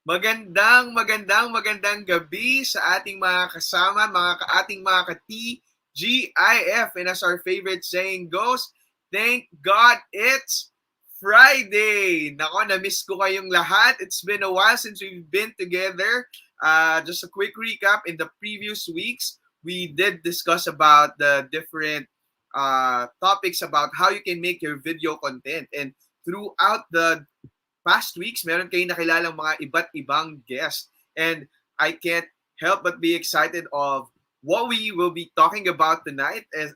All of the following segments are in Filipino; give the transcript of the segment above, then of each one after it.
Magandang gabi sa ating mga kasama, ating mga ka-TGIF. And as our favorite saying goes, thank God it's Friday! Nako, na-miss ko kayong lahat. It's been a while since we've been together. Just a quick recap. In the previous weeks, we did discuss about the different topics about how you can make your video content. And throughout the past weeks, meron kayong nakilalang mga iba't ibang guests. And I can't help but be excited of what we will be talking about tonight. And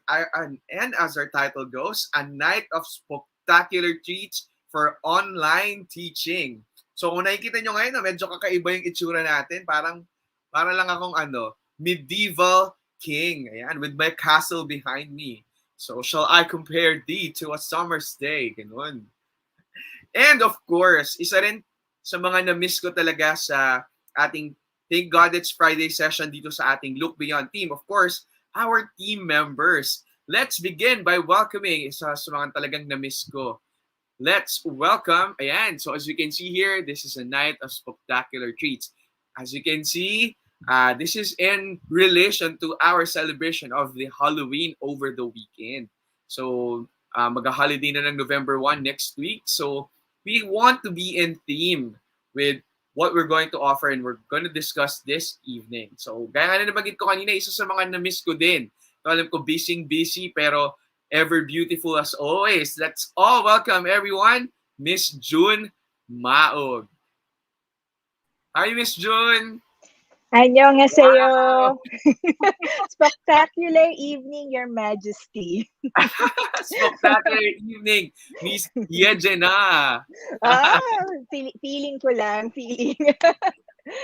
as our title goes, a night of spectacular treats for online teaching. So kung nakikita nyo ngayon na medyo kakaiba yung itsura natin, para lang akong medieval king. Ayan, with my castle behind me. So shall I compare thee to a summer's day? Ganun. And of course, isa rin sa mga na-miss ko talaga sa ating Thank God It's Friday session dito sa ating Look Beyond team. Of course, our team members. Let's begin by welcoming isa sa mga talagang na-miss ko. Let's welcome, ayan, so as you can see here, this is a night of spectacular treats. As you can see, this is in relation to our celebration of the Halloween over the weekend. So, mag-holiday na ng November 1 next week. So, we want to be in theme with what we're going to offer and we're going to discuss this evening. So, gaya nga na nabanggit ko kanina, isa sa mga na-miss ko din. So, alam ko, busy pero ever beautiful as always. Let's all welcome everyone, Miss June Maog. Hi, Miss June! Annyeonghaseyo! Wow. Spectacular evening, Your Majesty. Spectacular evening, Miss Yejena. Feeling ko lang, feeling.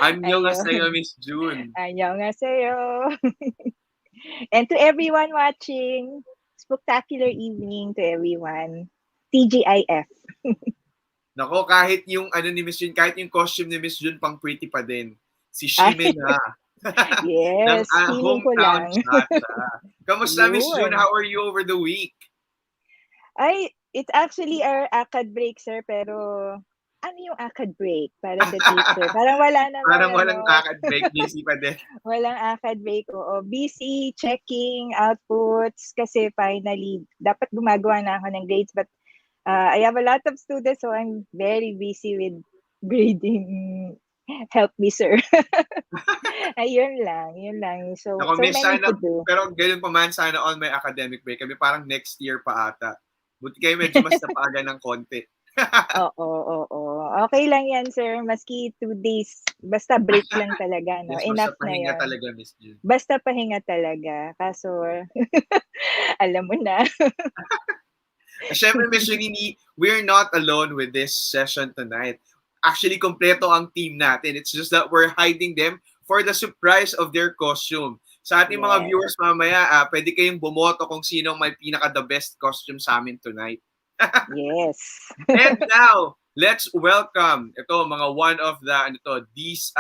Annyeonghaseyo, Miss June. Annyeonghaseyo. And to everyone watching, spectacular evening to everyone. TGIF. Nako, kahit yung ni Miss June, kahit yung costume ni Miss June, pang pretty pa din. Si Shime na. Yes, feeling ko lang. Kamusta, Miss June? How are you over the week? It's actually our ACAD break, sir, pero ano yung ACAD break para sa teacher? Parang wala naman. Parang walang ACAD break, busy pa din. Walang ACAD break, oo. Busy, checking, outputs, kasi finally, dapat gumagawa na ako ng grades, but I have a lot of students, so I'm very busy with grading. Help me, sir. Yun lang. So many to do. Pero ganun pa man, sana on my academic break. Kami parang next year pa ata. Buti kayo medyo mas napaga ng konti. Oo. Okay lang yan, sir. Maski 2 days. Basta break lang talaga. No? Yes, enough na pahinga yun. Talaga, Miss June. Basta pahinga talaga. Kaso, alam mo na. Siyempre, Miss June, we're not alone with this session tonight. Actually, kompleto ang team natin. It's just that we're hiding them for the surprise of their costume. Sa ating mga viewers mamaya, pwede kayong bumoto kung sino may pinaka-the best costume sa amin tonight. Yes. And now, let's welcome mga one of these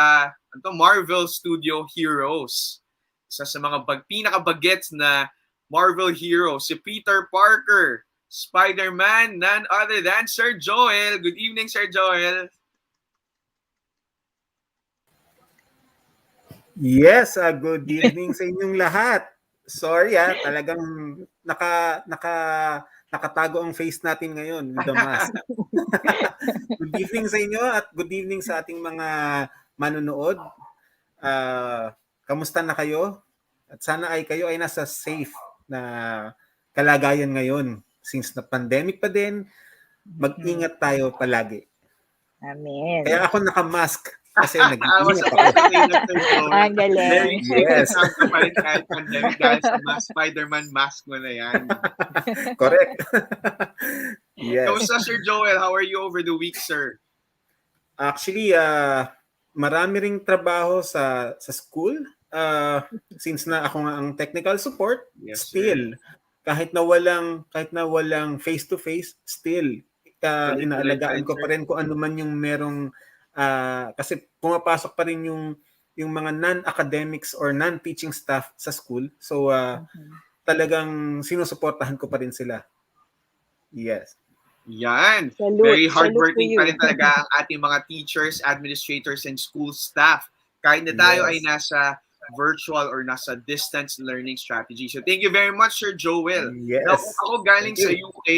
Marvel Studio heroes. Isa sa mga pinaka-bagets na Marvel hero, si Peter Parker, Spider-Man, none other than Sir Joel. Good evening, Sir Joel. Yes, good evening sa inyong lahat. Sorry talagang nakatago ang face natin ngayon with the mask. Good evening sa inyo at good evening sa ating mga manonood. Kamusta na kayo? At sana ay kayo ay nasa safe na kalagayan ngayon. Since na pandemic pa din, mag-ingat tayo palagi. Amen. Kaya ako naka-mask kasi Mas nag-iingat ako. okay na Sir Joel. Ang galing. Very Yes. safe ka pa rin kahit pandemic dahil sa Spider-Man mask mo na yan. Correct. Yes. Kamusta Sir Joel? How are you over the week, sir? Actually, marami ring trabaho sa school. Since na ako nga ang technical support, Yes, still kahit na walang face to face, still inaalagaan ko pa rin kung ano man yung merong kasi pumapasok pa rin yung mga non-academics or non-teaching staff sa school. So talagang sinusuportahan ko pa rin sila. Yes. Yan. Salute. Very Salute hardworking to pa you. rin talaga ang ating mga teachers, administrators, and school staff. Kahit na tayo Yes. ay nasa virtual or nasa distance learning strategy. So thank you very much, Sir Joel. Yes. Now, kung ako galing Thank sa you. UK,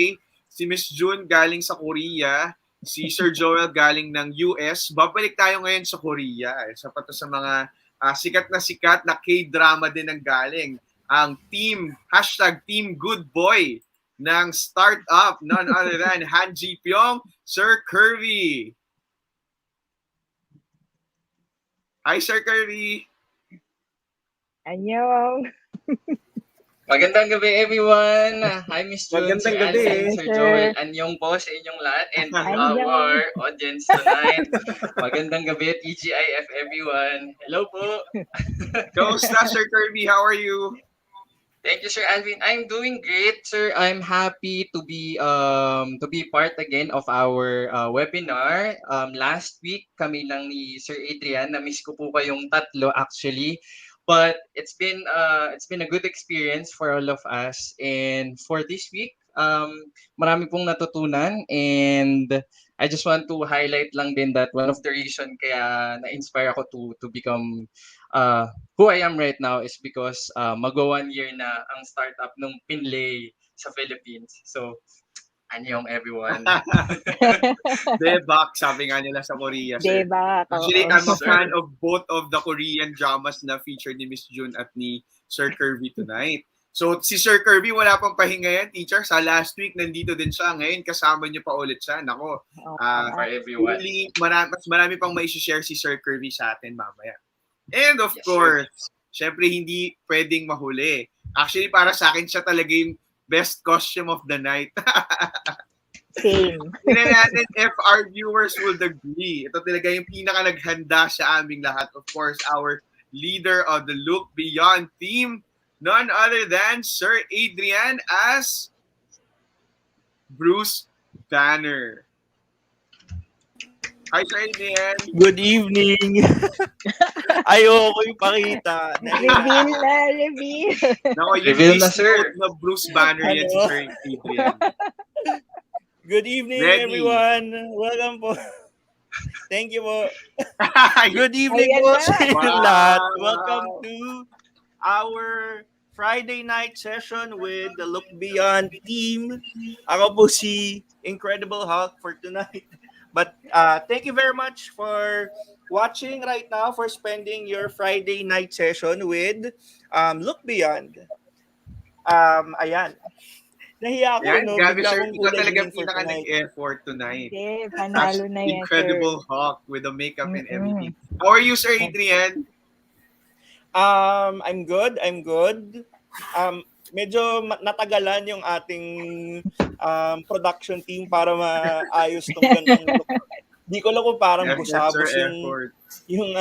si Miss June galing sa Korea, si Sir Joel galing ng US, babalik tayo ngayon sa Korea. Isa pa to sa mga sikat na K-drama din ang galing. Ang team #TeamGoodBoy ng startup, none other than Han Ji Pyong, Sir Kirby. Hi, Sir Kirby. Annyeong. Magandang gabi, everyone. Hi, Miss June, Magandang Sir gabi. Alvin, Sir Sir. Joel. Anyong po sa inyong lahat and to Annyeong. our audience tonight. Magandang gabi, TGIF, everyone. Hello po. Kamusta, Sir Kirby? How are you? Thank you, Sir Alvin. I'm doing great, sir. I'm happy to be part again of our webinar. Last week kami lang ni Sir Adrian, na-miss ko po kayong tatlo actually. But it's been a good experience for all of us. And for this week, marami pong natutunan, and I just want to highlight lang din that one of the reason kaya na-inspire ako to become who I am right now is because mag-1 year na ang startup nung Pinlay sa Philippines. So, anyong everyone. Debak, sabi nga nila sa Korea, sir. Diba? Actually, Oo. I'm a fan of both of the Korean dramas na featured ni Miss June at ni Sir Kirby tonight. So, si Sir Kirby, wala pang pahinga yan, teacher. Sa last week, nandito din siya. Ngayon, kasama niyo pa ulit siya. Nako, For everyone. really, mas marami pang may share si Sir Kirby sa atin mamaya. And of Yes, course, syempre hindi pwedeng mahuli. Actually, para sa akin, siya talaga yung best costume of the night. Same. Tingnan natin if our viewers would agree. Ito talaga yung pinaka naghanda sa aming lahat. Of course, our leader of the Look Beyond team, none other than Sir Adrian as Bruce Banner. Hi, Sir Adrian. Good evening. Ayoko ipakita. Reveal na, reveal. Nako, yung Reveal na, face sir. note na Bruce Banner yan si Ano? Sir Adrian. Good evening, Ready. everyone. Welcome po. Thank you po. Good evening Ayan po na. sa inyong Wow. lahat. Welcome to our Friday night session with the Look Beyond team. Ako po si Incredible Hulk for tonight. But thank you very much for watching right now, for spending your Friday night session with Look Beyond. Ayan. Nahiya ako, Yan, no? grabe Bigla sir, akong ikaw kulay talaga green for pinaka tonight. nag-effort tonight. Okay, That's panalo na yan, Incredible sir. Hulk with the makeup and Mm-mm. everything. How are you, Sir Adrian? I'm good. Medyo natagalan yung ating production team para maayos tong gandang look. Di ko lang kung parang Effort, busabos sir, yung effort. yung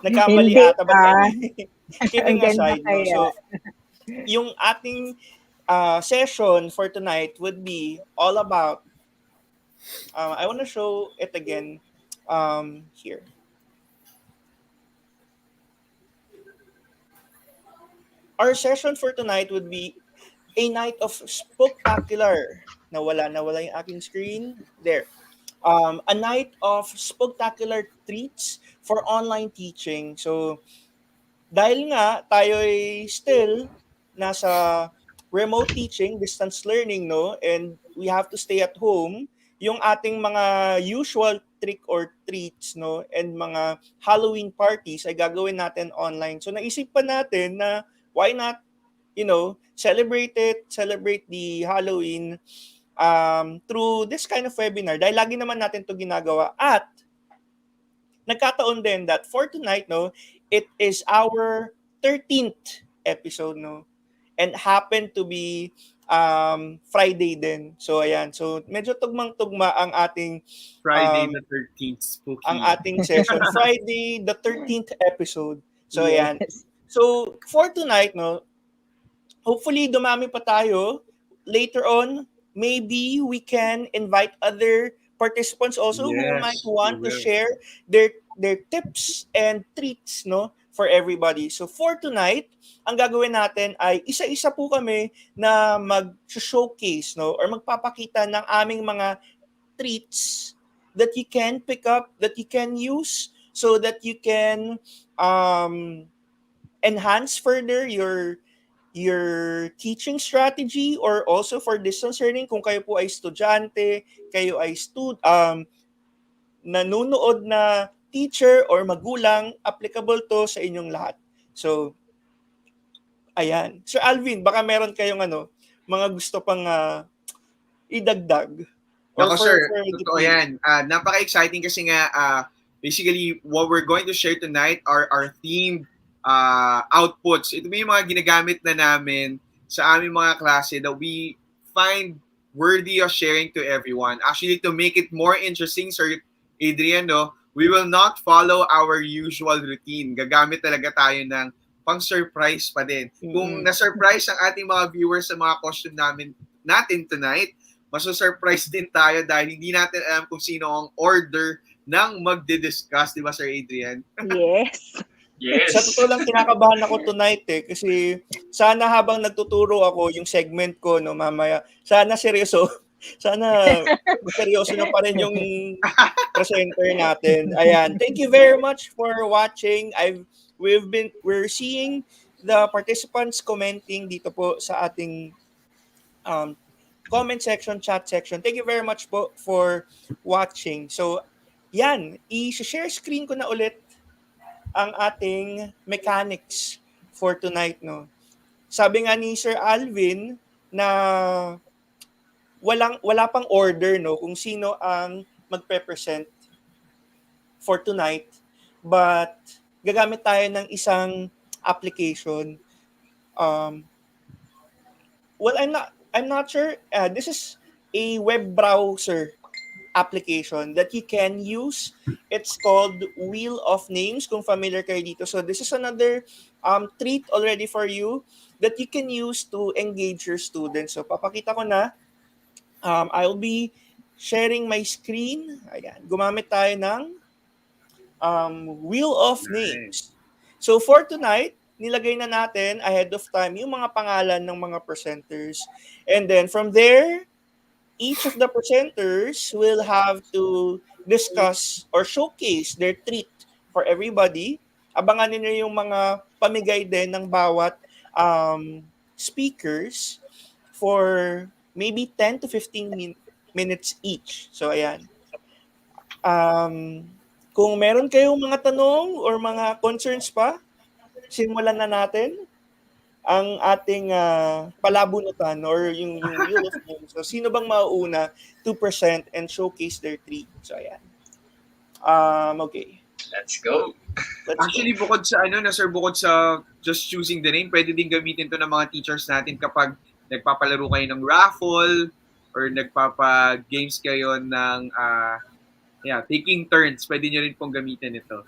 nagkamali Hindi ata. But anyway, kidding Ang ganda aside, no? kaya. So, yung ating session for tonight would be all about, I want to show it again here. Our session for tonight would be a night of spectacular. Nawala yung aking screen. There. a night of spectacular treats for online teaching. So, dahil nga tayo ay still nasa remote teaching, distance learning, no? And we have to stay at home, yung ating mga usual trick or treats, no? And mga Halloween parties ay gagawin natin online. So, naisip pa natin na why not, celebrate the Halloween through this kind of webinar. Dahil lagi naman natin to ginagawa. At nagkataon din that for tonight, no, it is our 13th episode, no, and happened to be Friday din. So ayan, so medyo tugmang-tugma Friday um the 13th, ang spooky. ating session. Friday the 13th episode. So ayan. Yes. So for tonight, no, hopefully dumami pa tayo. Later on, maybe we can invite other participants also who might Yes, we want to will. share their tips and treats, no, for everybody. So for tonight, ang gagawin natin ay isa-isa po kami na mag-showcase, no, or magpapakita ng aming mga treats that you can pick up, that you can use so that you can um enhance further your teaching strategy, or also for distance learning kung kayo po ay estudyante, kayo ay nanonood na teacher or magulang, applicable to sa inyong lahat. So, ayan. Sir Alvin, baka meron kayong mga gusto pang idagdag or Ako for sir, the totoo play. yan. Napaka-exciting kasi nga, basically, what we're going to share tonight are our themed outputs. Ito yung mga ginagamit na namin sa aming mga klase that we find worthy of sharing to everyone. Actually, to make it more interesting, Sir Adrian, no, we will not follow our usual routine. Gagamit talaga tayo ng pang-surprise pa din. Kung na-surprise ang ating mga viewers sa mga costume natin tonight, maso-surprise din tayo dahil hindi natin alam kung sino ang order ng magdi-discuss, di ba Sir Adrian? Yes. Yes. Sa totoo lang, kinakabahan ako tonight kasi sana habang nagtuturo ako yung segment ko, no, mamaya, sana seryoso na pa rin yung presenter natin. Ayan. Thank you very much for watching. We're seeing the participants commenting dito po sa ating comment section, chat section. Thank you very much po for watching. So, yan, i-share screen ko na ulit ang ating mechanics for tonight, no. Sabi nga ni Sir Alvin na wala pang order, no, kung sino ang magpe-present for tonight, but gagamit tayo ng isang application. Well, I'm not sure. This is a web browser application that you can use. It's called Wheel of Names, kung familiar kayo dito. So this is another treat already for you that you can use to engage your students. So papakita ko na. I'll be sharing my screen. Ayan. Gumamit tayo ng Wheel of Names. So for tonight, nilagay na natin ahead of time yung mga pangalan ng mga presenters. And then from there, each of the presenters will have to discuss or showcase their treat for everybody. Abangan niyo yung mga pamigay din ng bawat speakers for maybe 10 to 15 minutes each. So, ayan. Kung meron kayong mga tanong or mga concerns pa, simulan na natin ang ating palabunutan or yung Wheel of Names. So, sino bang mauuna to present and showcase their treat? So, ayan. Okay. Let's go. Actually, bukod sa just choosing the name, pwede din gamitin to ng mga teachers natin kapag nagpapalaro kayo ng raffle or nagpapa-games kayo ng taking turns. Pwede nyo rin pong gamitin ito.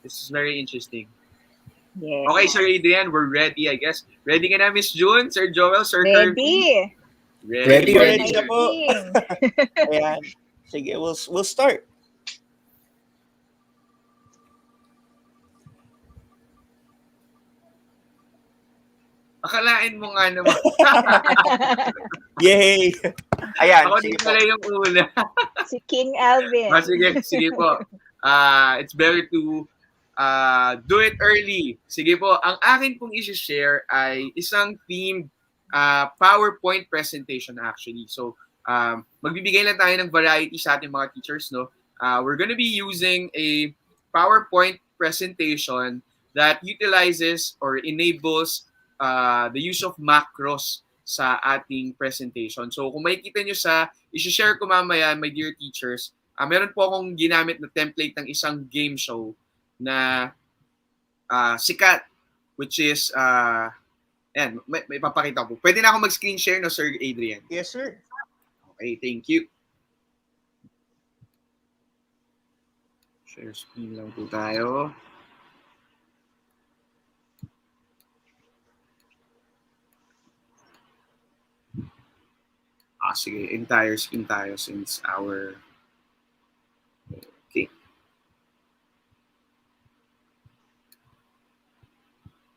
This is very interesting. Yes. Okay, Sir Adrian, we're ready, I guess. Ready ka na, Miss June, Sir Joel, Sir Kirby? Ready. Ready na po. Ayan. Sige, we'll start. Akalain mo nga naman. Yay! Ayan, Ako sige din po. pala yung una. Si King Alvin. Sige po. It's better to do it early. Sige po, ang akin pong isi-share ay isang themed PowerPoint presentation actually. So, magbibigay lang tayo ng variety sa ating mga teachers, no? We're gonna be using a PowerPoint presentation that utilizes or enables the use of macros sa ating presentation. So, kung makikita nyo sa, isi-share ko mamaya, my dear teachers, meron po akong ginamit na template ng isang game show na sikat, which is, may papakita ko. Pwede na ako mag-screen share, no, Sir Adrian? Yes, sir. Okay, thank you. Share screen lang po tayo. Sige, entire screen tayo since our... Okay.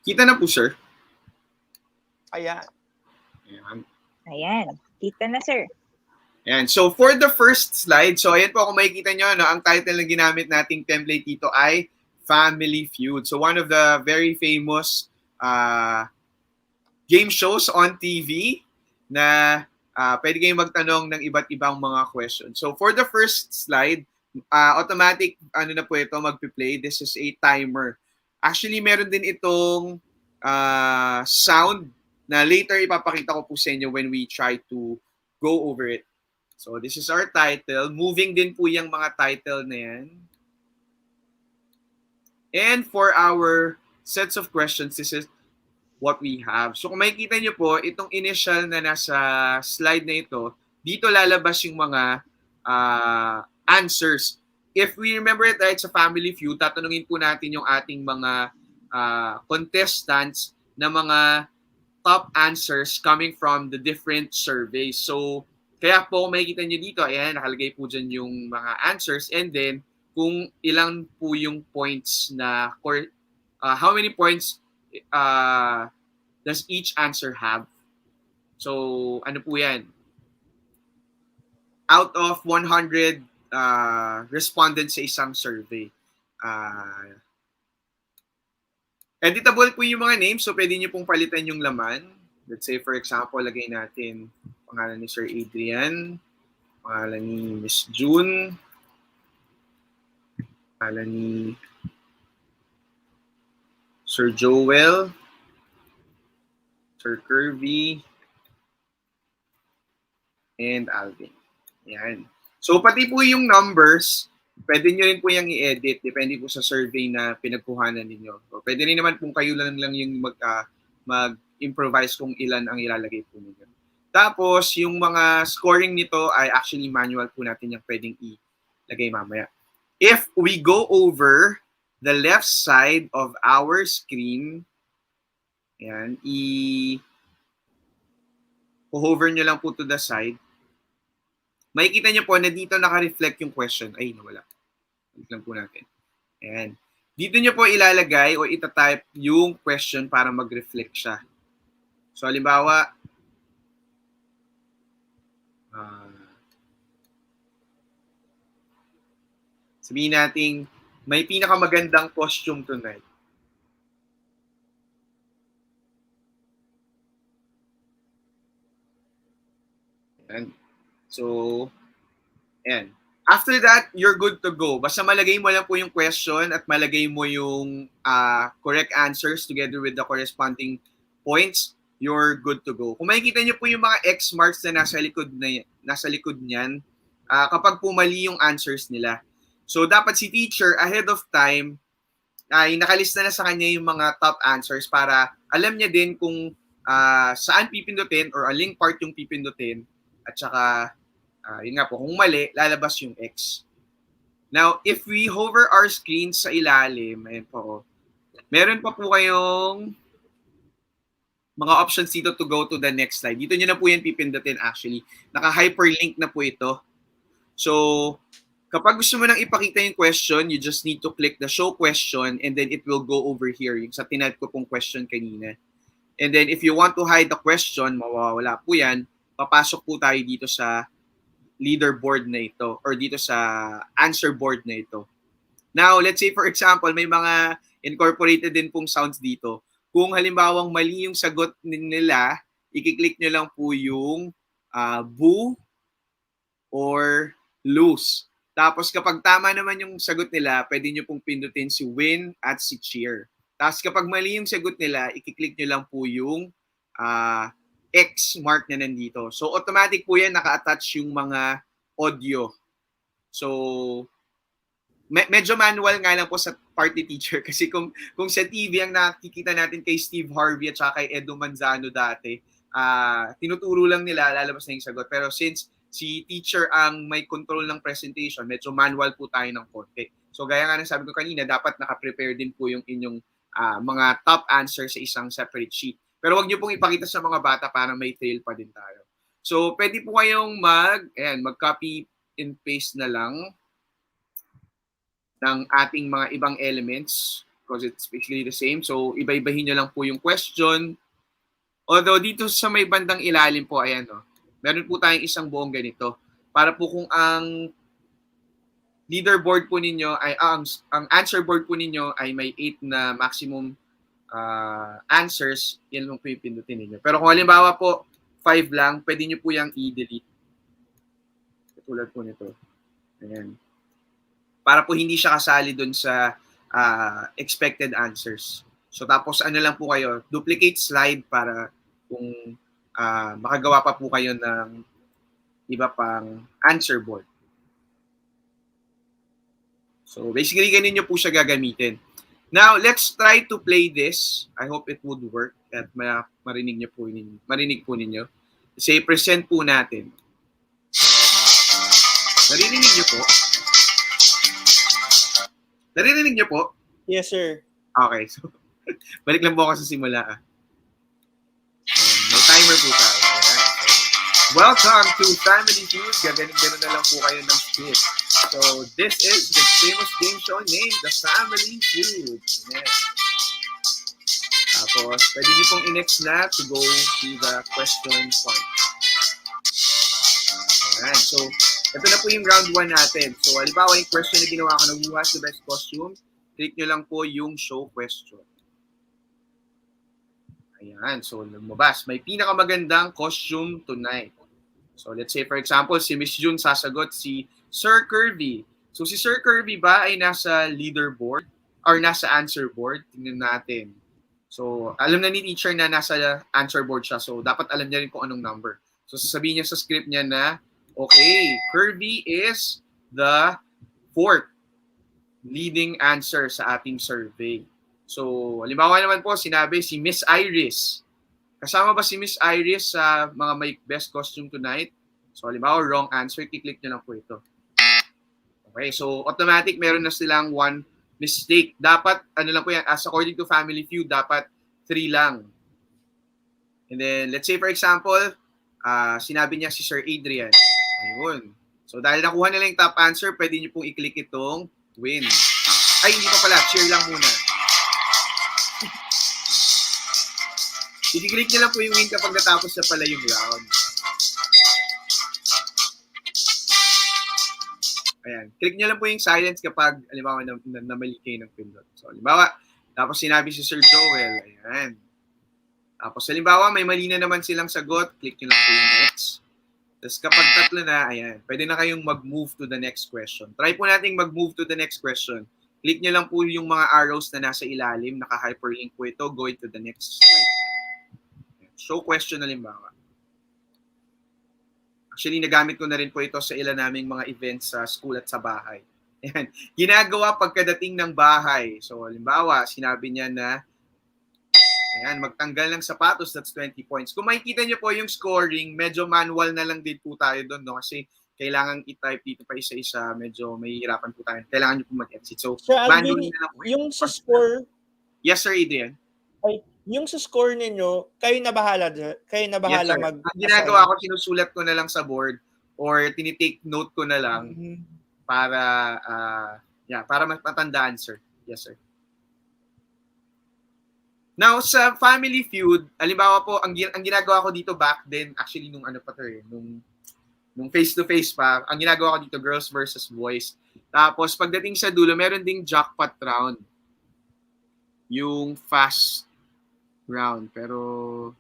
Kita na po, sir. Ayan. Ayan. Kita na, sir. Ayan. So, for the first slide, so ayan po, kung makikita nyo, no, ang title na ginamit nating template dito ay Family Feud. So, one of the very famous game shows on TV na pwede kayong magtanong ng iba't ibang mga questions. So, for the first slide, automatic, na po ito, magpi-play. This is a timer. Actually, meron din itong sound na later ipapakita ko po sa inyo when we try to go over it. So, this is our title. Moving din po yung mga title na yan. And for our sets of questions, this is what we have. So, kung makikita nyo po, itong initial na nasa slide na ito, dito lalabas yung mga answers. If we remember it, right, sa Family Feud, tatanungin po natin yung ating mga contestants na mga top answers coming from the different surveys. So, kaya po kung makikita nyo dito, ayan, nakalagay po dyan yung mga answers, and then kung ilang po yung points na, or how many points does each answer have? So, ano po yan? Out of 100 respondents sa isang survey. Editable po yung mga names, so pwede nyo pong palitan yung laman. Let's say, for example, lagay natin pangalan ni Sir Adrian, pangalan ni Miss June, pangalan ni Sir Joel, Sir Kirby, and Alvin. Yan. So, pati po yung numbers, pwede nyo rin po yung i-edit. Depende po sa survey na pinagkuhanan ninyo. So, pwede rin naman kung kayo lang yung mag-improvise kung ilan ang ilalagay po ninyo. Tapos, yung mga scoring nito ay actually manual po natin yung pwedeng ilagay mamaya. If we go over the left side of our screen, yan, i-hover nyo lang po to the side. Makikita nyo po na dito naka-reflect yung question. Ay, nawala. Balik lang po natin. Ayan. Dito nyo po ilalagay o itatype yung question para mag-reflect siya. So, halimbawa, sabihin natin, may pinakamagandang costume tonight. Ayan. So, ayan. After that, you're good to go. Basta malagay mo lang po yung question at malagay mo yung correct answers together with the corresponding points, you're good to go. Kung makikita nyo po yung mga X marks na nasa likod niyan, kapag pumali yung answers nila. So, dapat si teacher ahead of time ay nakalista na sa kanya yung mga top answers para alam niya din kung saan pipindutin or aling part yung pipindutin at saka yun nga po, kung mali, lalabas yung X. Now, if we hover our screen sa ilalim, ayan po, meron pa po kayong mga options dito to go to the next slide. Dito nyo na po yan pipindutin actually. Naka-hyperlink na po ito. So, kapag gusto mo nang ipakita yung question, you just need to click the show question and then it will go over here. Yung sa tinype ko pong question kanina. And then if you want to hide the question, mawawala po yan. papasok po tayo dito sa leaderboard na ito or dito sa answer board na ito. Now, let's say for example, may mga incorporated din pong sounds dito. Kung halimbawang mali yung sagot nila, i-click nyo lang po yung boo or lose. Tapos kapag tama naman yung sagot nila, pwede nyo pong pindutin si win at si cheer. Tapos kapag mali yung sagot nila, i-click nyo lang po yung X mark na nandito. So automatic po yan, naka-attach yung mga audio. So medyo manual nga lang po sa party teacher kasi kung sa TV ang nakikita natin kay Steve Harvey at saka kay Edo Manzano dati, tinuturo lang nila, lalabas na yung sagot. Pero since si teacher ang may control ng presentation, medyo manual po tayo ng konti. So gaya nga ng sabi ko kanina, dapat naka-prepare din po yung inyong mga top answer sa isang separate sheet. Pero wag niyo pong ipakita sa mga bata para may trail pa din tayo. So pwede po kayong mag-copy and paste na lang ng ating mga ibang elements because it's basically the same. So iba-ibahin nyo lang po yung question. Although dito sa may bandang ilalim po, ayan meron po tayong isang buong ganito. Para po kung ang leaderboard po ninyo ay ang answer board po ninyo ay may 8 na maximum answers, yan lang po yung pindutin ninyo. Pero kung halimbawa po 5 lang, pwede nyo po yung i-delete. Katulad po nito. Ayan. Para po hindi siya kasali dun sa expected answers. So tapos ano lang po kayo, duplicate slide para kung makagawa pa po kayo ng iba pang answer board. So basically ganun nyo po siya gagamitin. Now let's try to play this. I hope it would work at marinig po ninyo. Say present po natin. Narinig niyo po? Naririnig niyo po? Yes, sir. Okay, so balik lang po ako sa simula. May timer po tayo. Ayan. So, welcome to Family Feud. Gaganin na lang po kayo ng script. So, this is the famous game show named The Family Feud. Ayan. Tapos, pwede niyo pong i-next na to go to the question point. Ayan. So, ito na po yung round 1 natin. So, halimbawa yung question na ginawa ko na who has the best costume, click nyo lang po yung show question. Ayan. So, lumabas. May pinakamagandang costume tonight. So, let's say, for example, si Miss June sasagot si Sir Kirby. So, si Sir Kirby ba ay nasa leaderboard or nasa answer board? Tingnan natin. So, alam na ni teacher na nasa answer board siya. So, dapat alam niya rin kung anong number. So, sasabihin niya sa script niya na okay, Kirby is the 4th leading answer sa ating survey. So, halimbawa naman po, sinabi si Miss Iris. Kasama ba si Miss Iris sa mga may best costume tonight? So, halimbawa, wrong answer, kiklik nyo lang po ito. Okay, so automatic, meron na silang 1 mistake. Dapat, ano lang po yan, as according to Family Feud, dapat 3 lang. And then, let's say for example, sinabi niya si Sir Adrian. Ayun. So, dahil nakuha nila yung top answer, pwede nyo pong i-click itong win. Ay, hindi pa pala. Cheer lang muna. I-click nyo lang po yung win kapag natapos na pala yung round. Ayan. Click nyo lang po yung silence kapag, halimbawa, namali kayo ng pindot. So, halimbawa, tapos sinabi si Sir Joel. Ayan. Tapos, halimbawa, may mali na naman silang sagot. Click nyo lang po yung X. Tapos kapag tatlo na, ayan, pwede na kayong mag-move to the next question. Try po nating mag-move to the next question. Click nyo lang po yung mga arrows na nasa ilalim. Naka-hyperlink po ito. Going to the next slide. Show question halimbawa. Actually, nagamit ko na rin po ito sa ilan naming mga events sa school at sa bahay. Ayan. Ginagawa pagkadating ng bahay. So, halimbawa, sinabi niya na ayan, magtanggal ng sapatos, that's 20 points. Kung makikita niyo po yung scoring, medyo manual na lang din po tayo doon, no? Kasi kailangan i-type dito pa isa-isa, medyo mahihirapan po tayo. Kailangan niyo po mag-exit. So, Sir manual Alvin, na lang po. yung sa score, Yes, Sir Adrian. ay, yung sa score ninyo, kayo na bahala Yes, sir. mag Ang ginagawa ko, sinusulat ko na lang sa board or tinitake note ko na lang para para matandaan, sir. Yes, sir. Now, sa Family Feud, halimbawa po, ang ginagawa ko dito back then, actually, nung ano pa to eh, nung face-to-face pa, ang ginagawa ko dito, girls versus boys. Tapos, pagdating sa dulo, meron ding jackpot round. Yung fast round. Pero,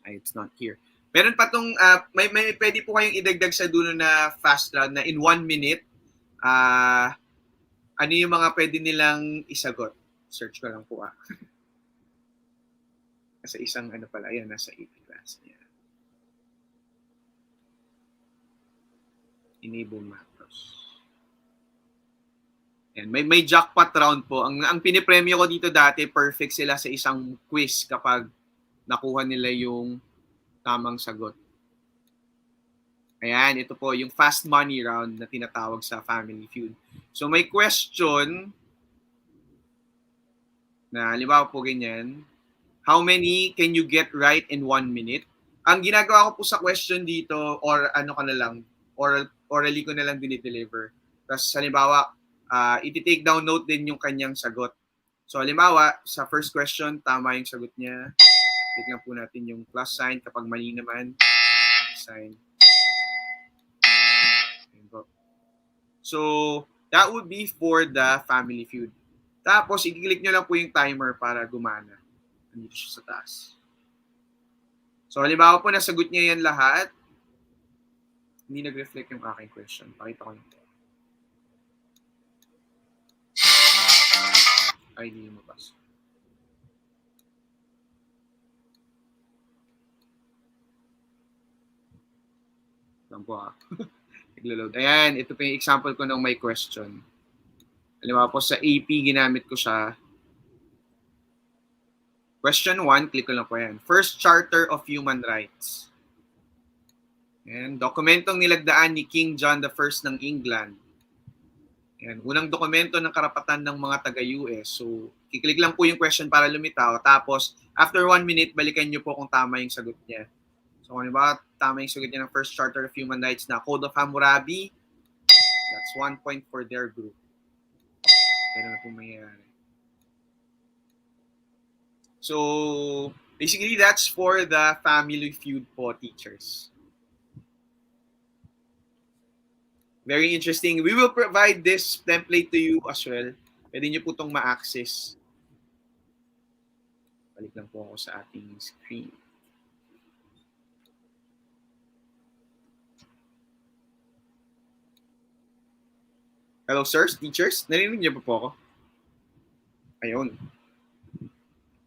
it's not here. Meron pa tong, may pwede po kayong idagdag sa dulo na fast round na in 1 minute, ano yung mga pwede nilang isagot. Search ko lang po Nasa isang ano pala, ayan, nasa AP class niya. Enable macros. Ayan, may jackpot round po. Ang pinipremyo ko dito dati, perfect sila sa isang quiz kapag nakuha nila yung tamang sagot. Ayan, ito po yung fast money round na tinatawag sa Family Feud. So may question na halimbawa po ganyan, how many can you get right in 1 minute? Ang ginagawa ko po sa question dito, or ano ka na lang, orally ko na lang dinideliver. Tapos halimbawa, iti-take down note din yung kanyang sagot. So halimbawa, sa first question, tama yung sagot niya. Tignan po natin yung plus sign. Kapag mali naman, sign. So, that would be for the Family Feud. Tapos, i-click nyo lang po yung timer para gumana. Nandito siya sa taas. So, halimbawa po, nasagot niya yan lahat. Hindi nag-reflect yung aking question. Pakita ko nito. Ay, hindi lumabas. Lang po Naglo-load. Ayan, ito po yung example ko ng may question. Halimbawa po sa AP, ginamit ko siya. Question 1, click ko lang po yan. First Charter of Human Rights. Ayan, dokumentong nilagdaan ni King John I ng England. Ayan, unang dokumento ng karapatan ng mga taga-US. So, kiklik lang po yung question para lumitaw. Tapos, after 1 minute, balikan nyo po kung tama yung sagot niya. So, kung ba tama yung sagot niya ng First Charter of Human Rights na Code of Hammurabi, that's 1 point for their group. Kaya na po mangyayari. So, basically, that's for the Family Feud po, teachers. Very interesting. We will provide this template to you as well. Pwede nyo po itong ma-access. Balik lang po ako sa ating screen. Hello, sirs, teachers. Narinig niyo pa po ako? Ayun.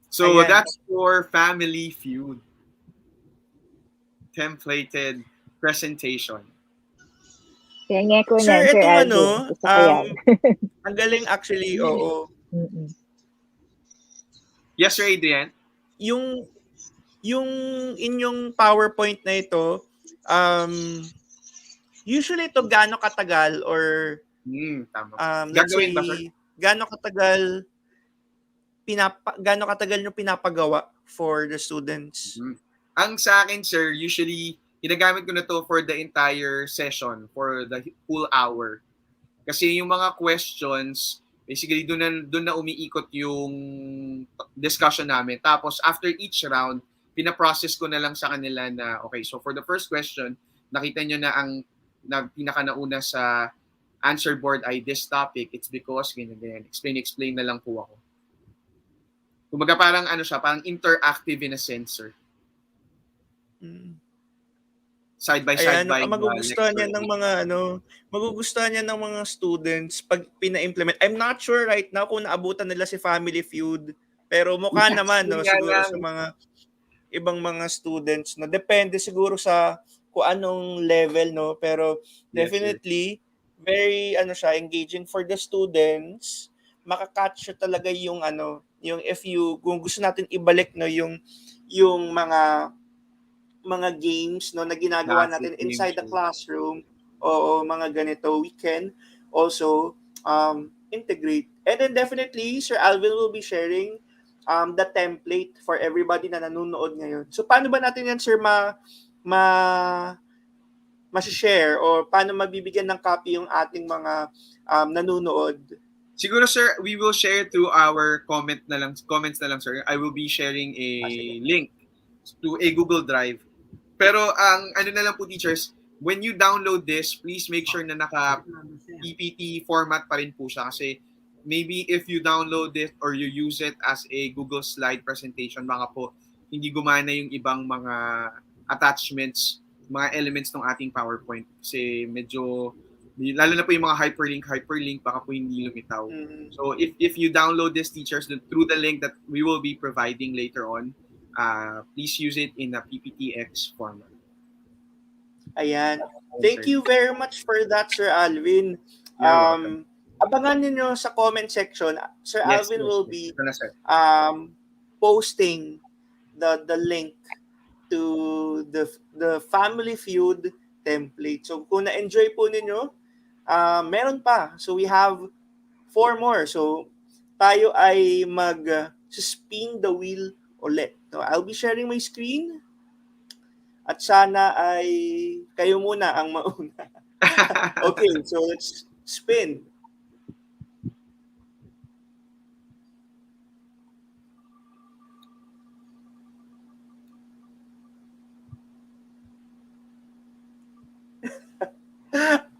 So, Ayan. that's for Family Feud. Templated presentation. Kaya nga ko Sir, Sir itong Alvin. Gusto ko yan. ang galing actually, oo. Mm-mm. Yes, Sir Adrian? Yung inyong PowerPoint na ito, usually ito gaano katagal or Tama. let's Gagawin say, ba, sir? gaano katagal nyo pinapagawa for the students? Ang sa akin, sir, usually, ginagamit ko na to for the entire session, for the whole hour. Kasi yung mga questions, basically, doon na umiikot yung discussion namin. Tapos, after each round, pinaprocess ko na lang sa kanila na, okay, so for the first question, nakita nyo na ang pinakanauna sa answer board ay this topic, it's because, ganyan. Explain na lang po ako. Kumbaga parang parang interactive in a sense, sir. Side by side by magugustuhan yan ng mga magugustuhan yan ng mga students pag pina-implement. I'm not sure right now kung naabutan nila si Family Feud, pero mukha naman siguro sa mga ibang mga students depende siguro sa kung anong level pero definitely very engaging for the students. Makakatch talaga yung yung kung gusto natin ibalik yung mga games na ginagawa natin inside the classroom o mga ganito, we can also integrate. And then definitely Sir Alvin will be sharing the template for everybody na nanonood ngayon. So paano ba natin yan, sir, ma-share o paano mabibigyan ng copy yung ating mga nanonood? Siguro sir, we will share through our comments na lang sir. I will be sharing a link to a Google Drive. Pero ang ano na lang po teachers, when you download this, please make sure na naka PPT format pa rin po siya kasi maybe if you download it or you use it as a Google slide presentation, baka po hindi gumana yung ibang mga attachments, mga elements ng ating PowerPoint kasi medyo lalo na po yung mga hyperlink baka po hindi lumitaw. So if you download this teachers through the link that we will be providing later on, please use it in a PPTX format. Ayan. Thank you very much for that, Sir Alvin. You're welcome. Abangan niyo sa comment section. Sir Alvin will be Ito na, sir. posting the link to the Family Feud template. So kung na-enjoy po ninyo, meron pa. So we have 4 more. So tayo ay spin the wheel ulit. So I'll be sharing my screen. At sana ay kayo muna ang mauna. Okay, so let's spin.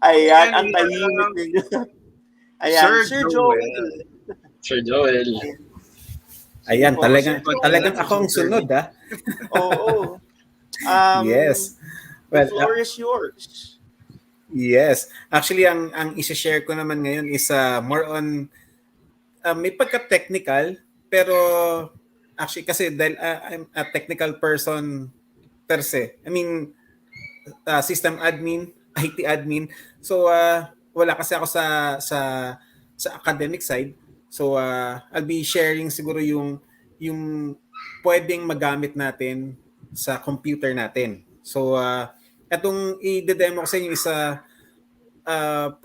Ayan, ang tahimik ninyo. Ayan, Sir Joel. Sir Joel. Ayan, talagang ako ang sunod, ha? Oo. Yes. Well, the floor is yours. Yes. Actually, ang i-share ko naman ngayon is more on may pagka-technical, pero actually kasi dahil I'm a technical person per se. I mean, system admin, IT admin. So wala kasi ako sa academic side. So I'll be sharing siguro yung pwedeng magamit natin sa computer natin. So etong i-demo ko sa inyo is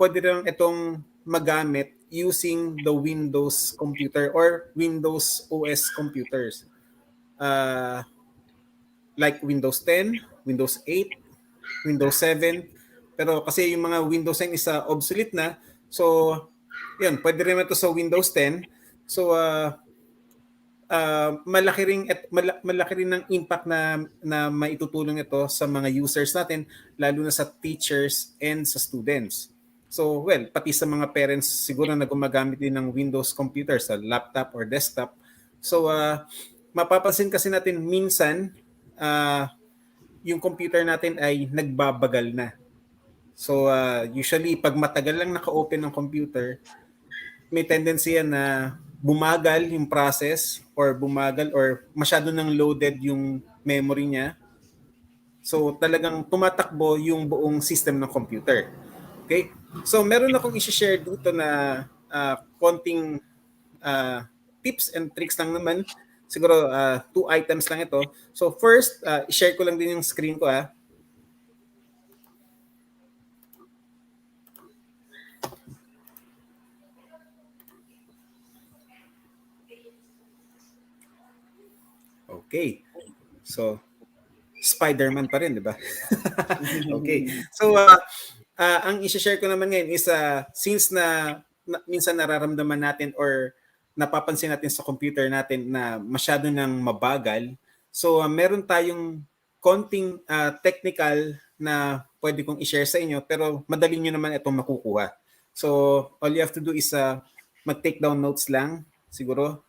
pwede rin itong magamit using the Windows computer or Windows OS computers. Like Windows 10, Windows 8, Windows 7. Pero kasi yung mga Windows 10 is obsolete na. So, yun, pwede rin ito sa Windows 10. So, malaki rin ng impact na maitutulong ito sa mga users natin, lalo na sa teachers and sa students. So, well, pati sa mga parents siguro na gumagamit din ng Windows computer sa laptop or desktop. So, mapapansin kasi natin minsan, yung computer natin ay nagbabagal na. So, usually, pag matagal lang naka-open ng computer, may tendency yan na bumagal yung process or bumagal or masyado nang loaded yung memory niya. So, talagang tumatakbo yung buong system ng computer. Okay? So, meron akong i-share dito na konting tips and tricks lang naman. Siguro 2 items lang ito. So, first, i-share ko lang din yung screen ko. Okay. So, Spider-Man pa rin, di ba? Okay. So, ang i-share ko naman ngayon is since minsan nararamdaman natin or napapansin natin sa computer natin na masyado nang mabagal, so meron tayong konting technical na pwede kong i-share sa inyo pero madali nyo naman itong makukuha. So, all you have to do is mag-take down notes lang siguro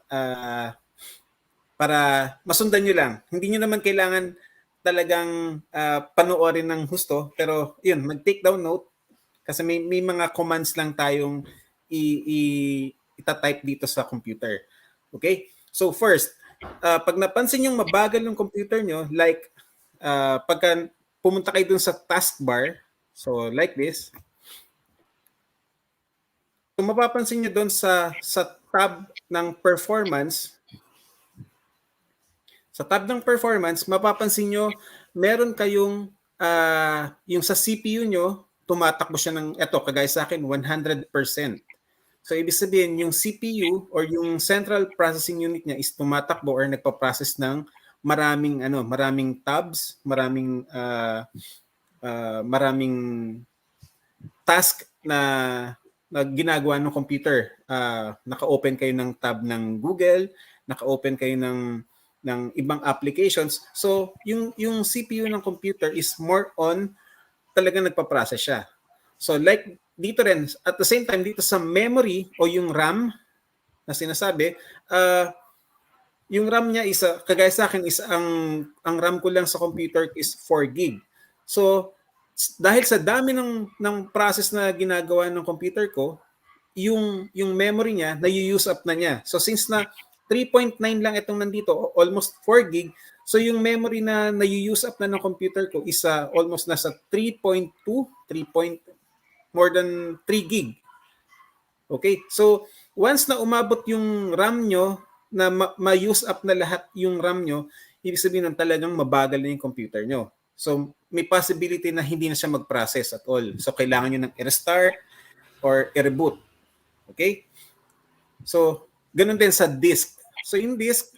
para masundan nyo lang. Hindi nyo naman kailangan talagang panoorin ng husto, pero yun, mag-take down note kasi may mga commands lang tayong itatype dito sa computer. Okay? So first, pag napansin yung mabagal ng computer nyo, like pagka pumunta kayo dun sa taskbar, so like this, so mapapansin nyo dun sa tab ng performance, mapapansin nyo, meron kayong, yung sa CPU nyo, tumatakbo siya ng, eto, kagaya sa akin, 100%. So, ibig sabihin, yung CPU or yung Central Processing Unit niya is tumatakbo or nagpa-process ng maraming tabs, maraming task na na ginagawa ng computer. Naka-open kayo ng tab ng Google, naka-open kayo ng ibang applications. So, yung CPU ng computer is more on talagang nagpa-process siya. So, like dito rin, at the same time, dito sa memory o yung RAM na sinasabi, yung RAM niya is, kagaya sa akin, is ang RAM ko lang sa computer is 4 gig. So, dahil sa dami ng process na ginagawa ng computer ko, yung memory niya, na-use up na niya. So, since na 3.9 lang itong nandito, almost 4 gig, so yung memory na na-use up na ng computer ko is almost nasa 3.2, more than 3 gig. Okay? So, once na umabot yung RAM nyo, na ma-use up na lahat yung RAM nyo, ibig sabihin ng talagang mabagal na yung computer nyo. So, may possibility na hindi na siya mag-process at all. So, kailangan nyo ng i-restart or i-reboot. Okay? So, ganun din sa disk. So, yung disk,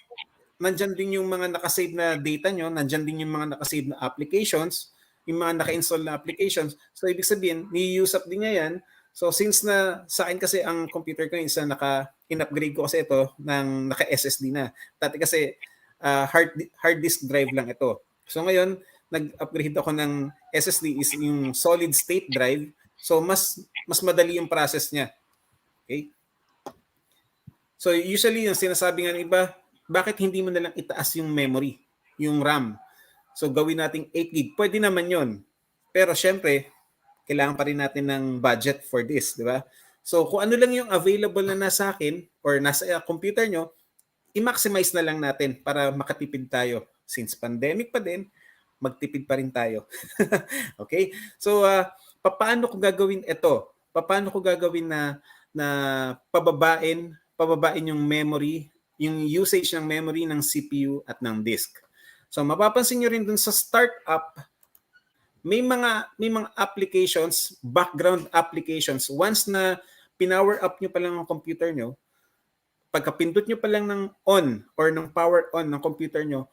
nandyan din yung mga nakasave na data nyo, nandyan din yung mga nakasave na applications, yung mga naka-install na applications. So, ibig sabihin, ni-use up din niya yan. So, since na sa akin kasi ang computer ko, isa in-upgrade ko kasi ito ng naka-SSD na. Dati kasi hard disk drive lang ito. So, ngayon, nag-upgrade ako ng SSD is yung solid state drive. So, mas madali yung process niya. Okay? So, usually, yung sinasabi nga ng iba, bakit hindi mo na lang itaas yung memory, yung RAM? So, gawin nating 8 gig. Pwede naman yon. Pero, syempre, kailangan pa rin natin ng budget for this, di ba? So, kung ano lang yung available na nasa akin or nasa computer nyo, i-maximize na lang natin para makatipid tayo. Since pandemic pa din, magtipid pa rin tayo. Okay? So, paano ko gagawin ito? Paano ko gagawin na pababain yung memory, yung usage ng memory ng CPU at ng disk. So, mapapansin nyo rin dun sa startup, may mga applications, background applications, once na pinower up nyo pa lang ang computer nyo, pagkapindot nyo pa lang ng on or ng power on ng computer nyo,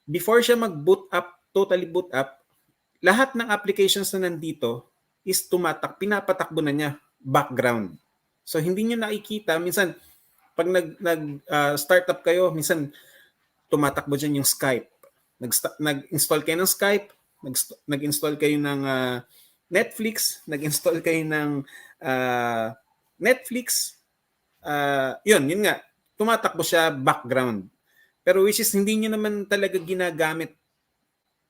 before siya mag-boot up, totally boot up, lahat ng applications na nandito is pinapatakbo na niya background. So, hindi nyo nakikita, minsan, pag nag-start up kayo, minsan, tumatakbo dyan yung Skype. Nag-install kayo ng Skype, nag-install kayo ng Netflix, nag-install kayo ng Netflix, yun nga, tumatakbo siya background. Pero which is hindi nyo naman talaga ginagamit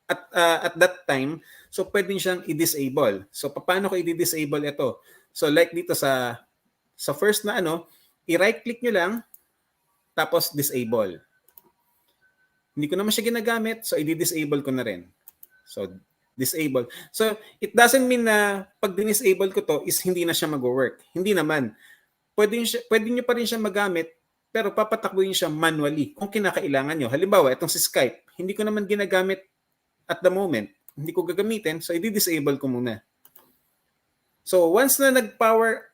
at that time, so pwede siyang i-disable. So paano ko i-disable ito? So like dito sa first na i-right click nyo lang, tapos disable. Hindi ko naman siya ginagamit, so i-disable ko na rin. So, disable. So, it doesn't mean na pag disable ko to is hindi na siya mag-work. Hindi naman. Pwede nyo pa rin siya magamit, pero papatakbuhin siya manually kung kinakailangan nyo. Halimbawa, itong si Skype, hindi ko naman ginagamit at the moment. Hindi ko gagamitin, so i-disable ko muna. So, once na nag-power,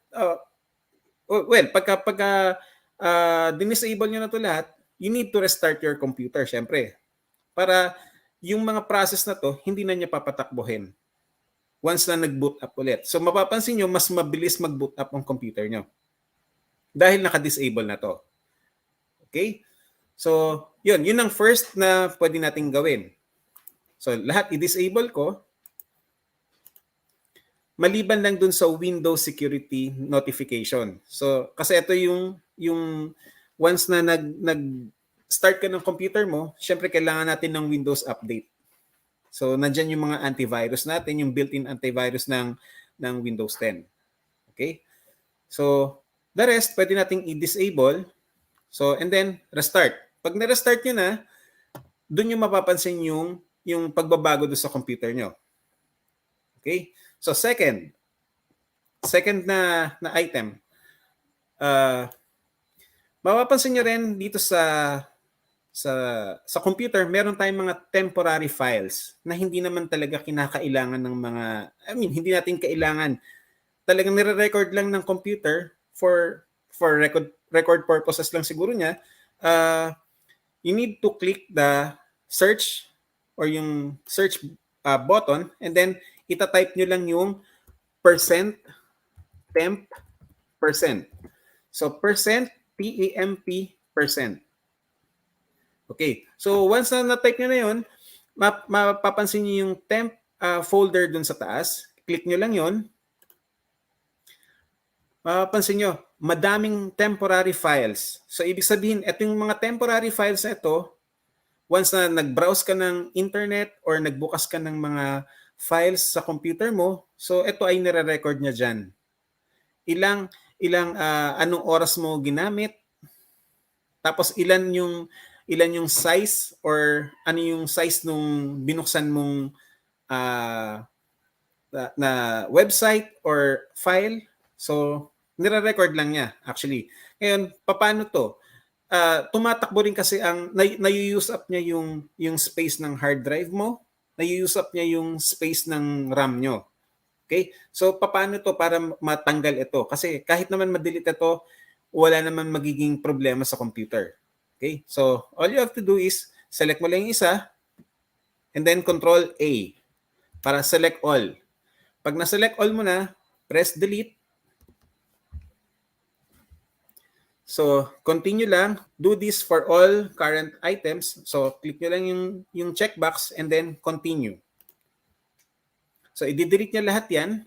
pagka disable nyo na to lahat, you need to restart your computer, syempre. Para yung mga process na to, hindi na niya papatakbuhin once na nag-boot up ulit. So mapapansin nyo, mas mabilis mag-boot up ang computer nyo dahil naka-disable na to. Okay? So, yun ang first na pwede nating gawin. So, lahat i-disable ko. Maliban lang dun sa Windows Security Notification. So, kasi ito yung once na nag-start ka ng computer mo, syempre kailangan natin ng Windows Update. So, nandyan yung mga antivirus natin, yung built-in antivirus ng Windows 10. Okay? So, the rest, pwede nating i-disable. So, and then, restart. Pag na-restart nyo na, dun yung mapapansin yung pagbabago doon sa computer nyo. Okay? So, second na item. Mapapansin nyo rin dito sa computer, meron tayong mga temporary files na hindi naman talaga kinakailangan ng hindi natin kailangan. Talagang nire-record lang ng computer for record purposes lang siguro niya. You need to click the search or yung search button, and then itatype nyo lang yung %temp percent. So percent, P-E-M-P, percent. Okay. So once na na-type nyo na yun, mapapansin nyo yung temp folder dun sa taas. Click nyo lang yun. Mapapansin nyo, madaming temporary files. So ibig sabihin, ito yung mga temporary files na ito, once na nag-browse ka ng internet or nagbukas ka ng mga files sa computer mo, so ito ay nire-record niya dyan. Anong oras mo ginamit, tapos ilan yung size or ano yung size nung binuksan mong na website or file. So nire-record lang niya actually. Ngayon, paano to? Tumatakbo rin kasi na-use up niya yung space ng hard drive mo, na-use up niya yung space ng RAM nyo. Okay? So paano to para matanggal ito? Kasi kahit naman ma-delete ito, wala naman magiging problema sa computer. Okay? So all you have to do is select mo lang yung isa and then Control A para select all. Pag na-select all mo na, press delete. So, continue lang. Do this for all current items. So, click nyo lang yung checkbox and then continue. So, i-delete nyo lahat yan.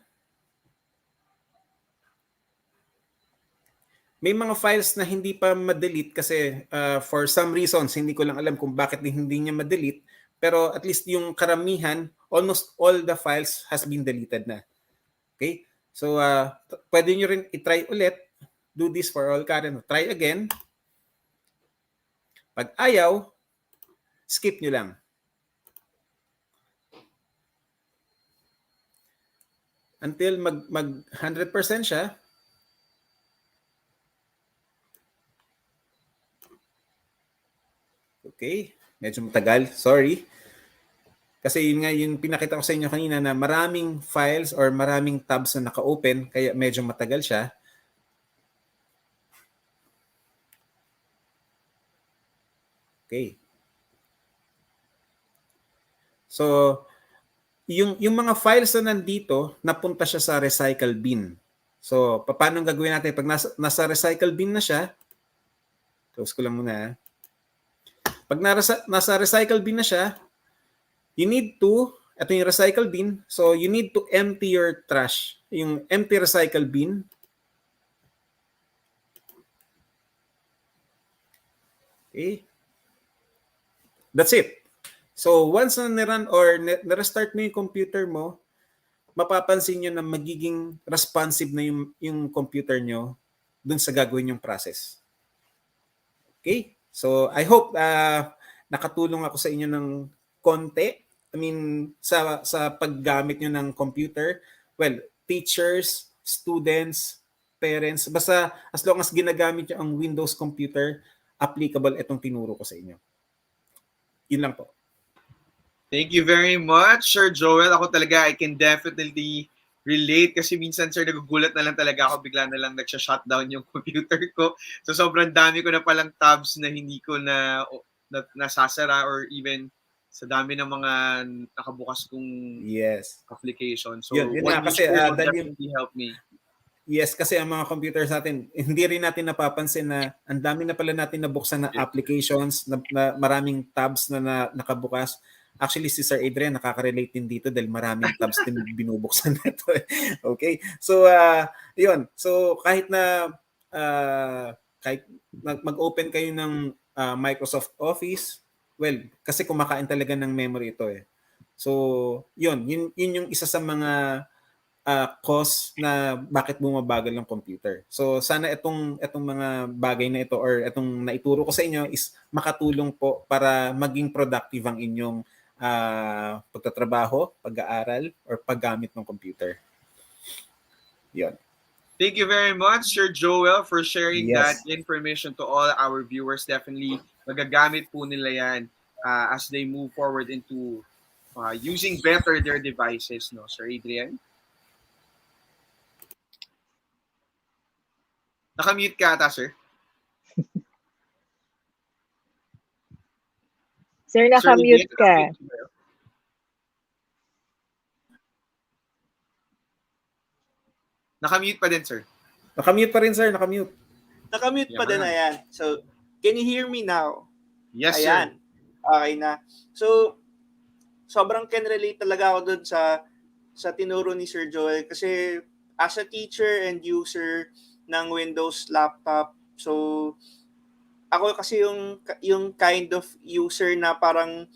May mga files na hindi pa ma-delete kasi for some reasons, hindi ko lang alam kung bakit hindi niya ma-delete. Pero at least yung karamihan, almost all the files has been deleted na. Okay? So, pwede nyo rin i-try ulit. Do this for all current. Try again. Pag ayaw, skip nyo lang. Until mag 100% siya. Okay. Medyo matagal. Sorry. Kasi yun nga yung pinakita ko sa inyo kanina na maraming files or maraming tabs na naka-open kaya medyo matagal siya. Okay. So, yung mga files na nandito, napunta siya sa recycle bin. So, paano gagawin natin? Pag nasa recycle bin na siya, close ko lang muna. Pag nasa recycle bin na siya, ito yung recycle bin, so you need to empty your trash. Yung empty recycle bin. Okay. That's it. So once na nirun or na-restart mo yung computer mo, mapapansin nyo na magiging responsive na yung computer nyo dun sa gagawin yung process. Okay? So I hope nakatulong ako sa inyo ng konti. I mean, sa paggamit nyo ng computer. Well, teachers, students, parents, basta as long as ginagamit nyo ang Windows computer, applicable itong tinuro ko sa inyo. Yun lang po. Thank you very much, Sir Joel. Ako talaga, I can definitely relate kasi minsan, sir, nagugulat na lang talaga ako. Bigla na lang nagsha-shutdown yung computer ko. So, sobrang dami ko na palang tabs na hindi ko na nasasara or even sa dami ng mga nakabukas kong application. So, yun what nga, you shared will definitely help me. Yes, kasi ang mga computers natin, hindi rin natin napapansin na ang dami na pala natin nabuksan na applications, na maraming tabs na nakabukas. Actually, si Sir Adrian nakaka-relate din dito dahil maraming tabs din binubuksan nito. Okay? So, yun. So, kahit mag-open kayo ng Microsoft Office, well, kasi kumakain talaga ng memory ito eh. So, yun yung isa sa mga cause na bakit bumabagal ng computer. So sana itong mga bagay na ito or itong naituro ko sa inyo is makatulong po para maging productive ang inyong pagtatrabaho, pag-aaral, or paggamit ng computer. Yun. Thank you very much, Sir Joel, for sharing that information to all our viewers. Definitely magagamit po nila yan as they move forward into using better their devices, no, Sir Adrian? Nakamute ka ata, sir. Sir, nakamute ka. Nakamute pa din, sir. Nakamute pa rin, sir. Nakamute. Nakamute pa din, Yan. ayan. So, can you hear me now? Yes, sir. Ayan. Okay na. So, sobrang can relate talaga ako dun sa tinuro ni Sir Joel kasi as a teacher and user ng Windows laptop, so ako kasi yung kind of user na parang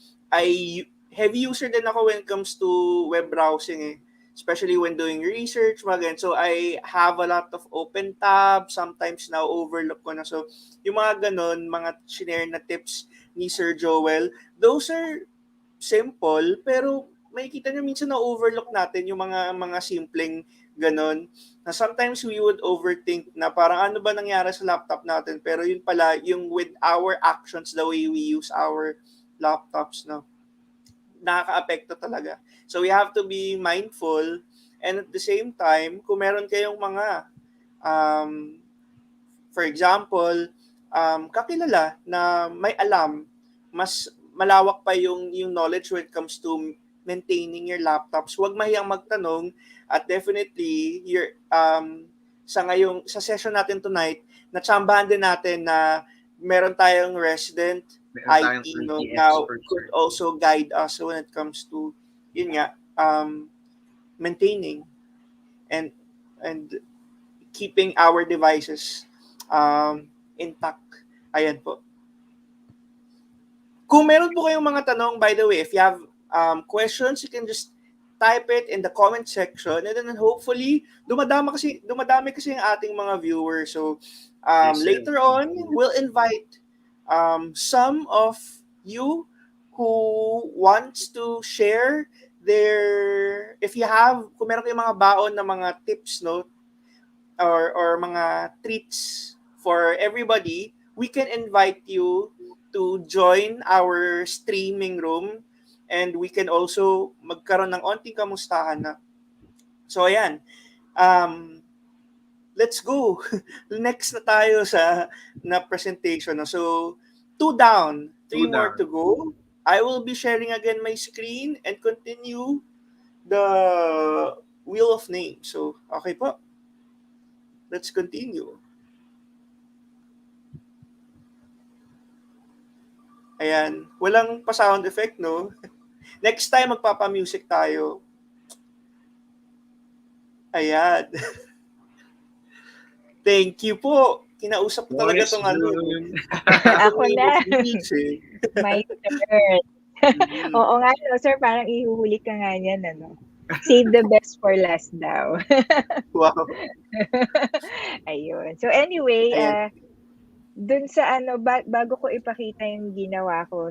heavy user din ako when it comes to web browsing eh. Especially when doing research, mga ganyan. So, I have a lot of open tabs. Sometimes now overlook ko na. So, yung mga ganon, mga shinare na tips ni Sir Joel, those are simple, pero makikita nyo minsan na overlook natin yung mga simpleng ganon. Na sometimes we would overthink na parang ano ba nangyari sa laptop natin, pero yun pala, yung with our actions, the way we use our laptops, no, nakaka-apekto talaga. So we have to be mindful, and at the same time, kung meron kayong mga um, for example, kakilala na may alam, mas malawak pa yung knowledge when it comes to maintaining your laptops. Huwag mahiyang magtanong, at definitely sa session natin tonight, natsambahan din natin na meron tayong resident Meron tayong IT, no, IT now expert, could sir. also guide us when it comes to yun nga, maintaining and and keeping our devices intact. Ayan po. Kung meron po kayong mga tanong, by the way, if you have questions, you can just type it in the comment section, and then hopefully dumadami kasi yung ating mga viewers. So Yes, sir. later on, we'll invite some of you who wants to share if you have, kung meron kayong mga baon na mga tips, no, or mga treats for everybody, we can invite you to join our streaming room, and we can also magkaroon ng onting kamustahan na. So ayan, let's go. Next na tayo na presentation. So 2 down, 3 Two more down. to go. I will be sharing again my screen and continue the wheel of names. So okay po. Let's continue. Ayan. Walang pa-sound effect, no? Next time, magpapa-music tayo. Ayan. Thank you po. Kinausap ko talaga Nice, tong ano. June. Ako na. Music. My turn. Oo nga, no, sir, parang ihuhuli ka nga niyan, ano. Save the best for last daw. Wow. Ayun. So anyway, Ayan. dun sa ano, bago ko ipakita yung ginawa ko,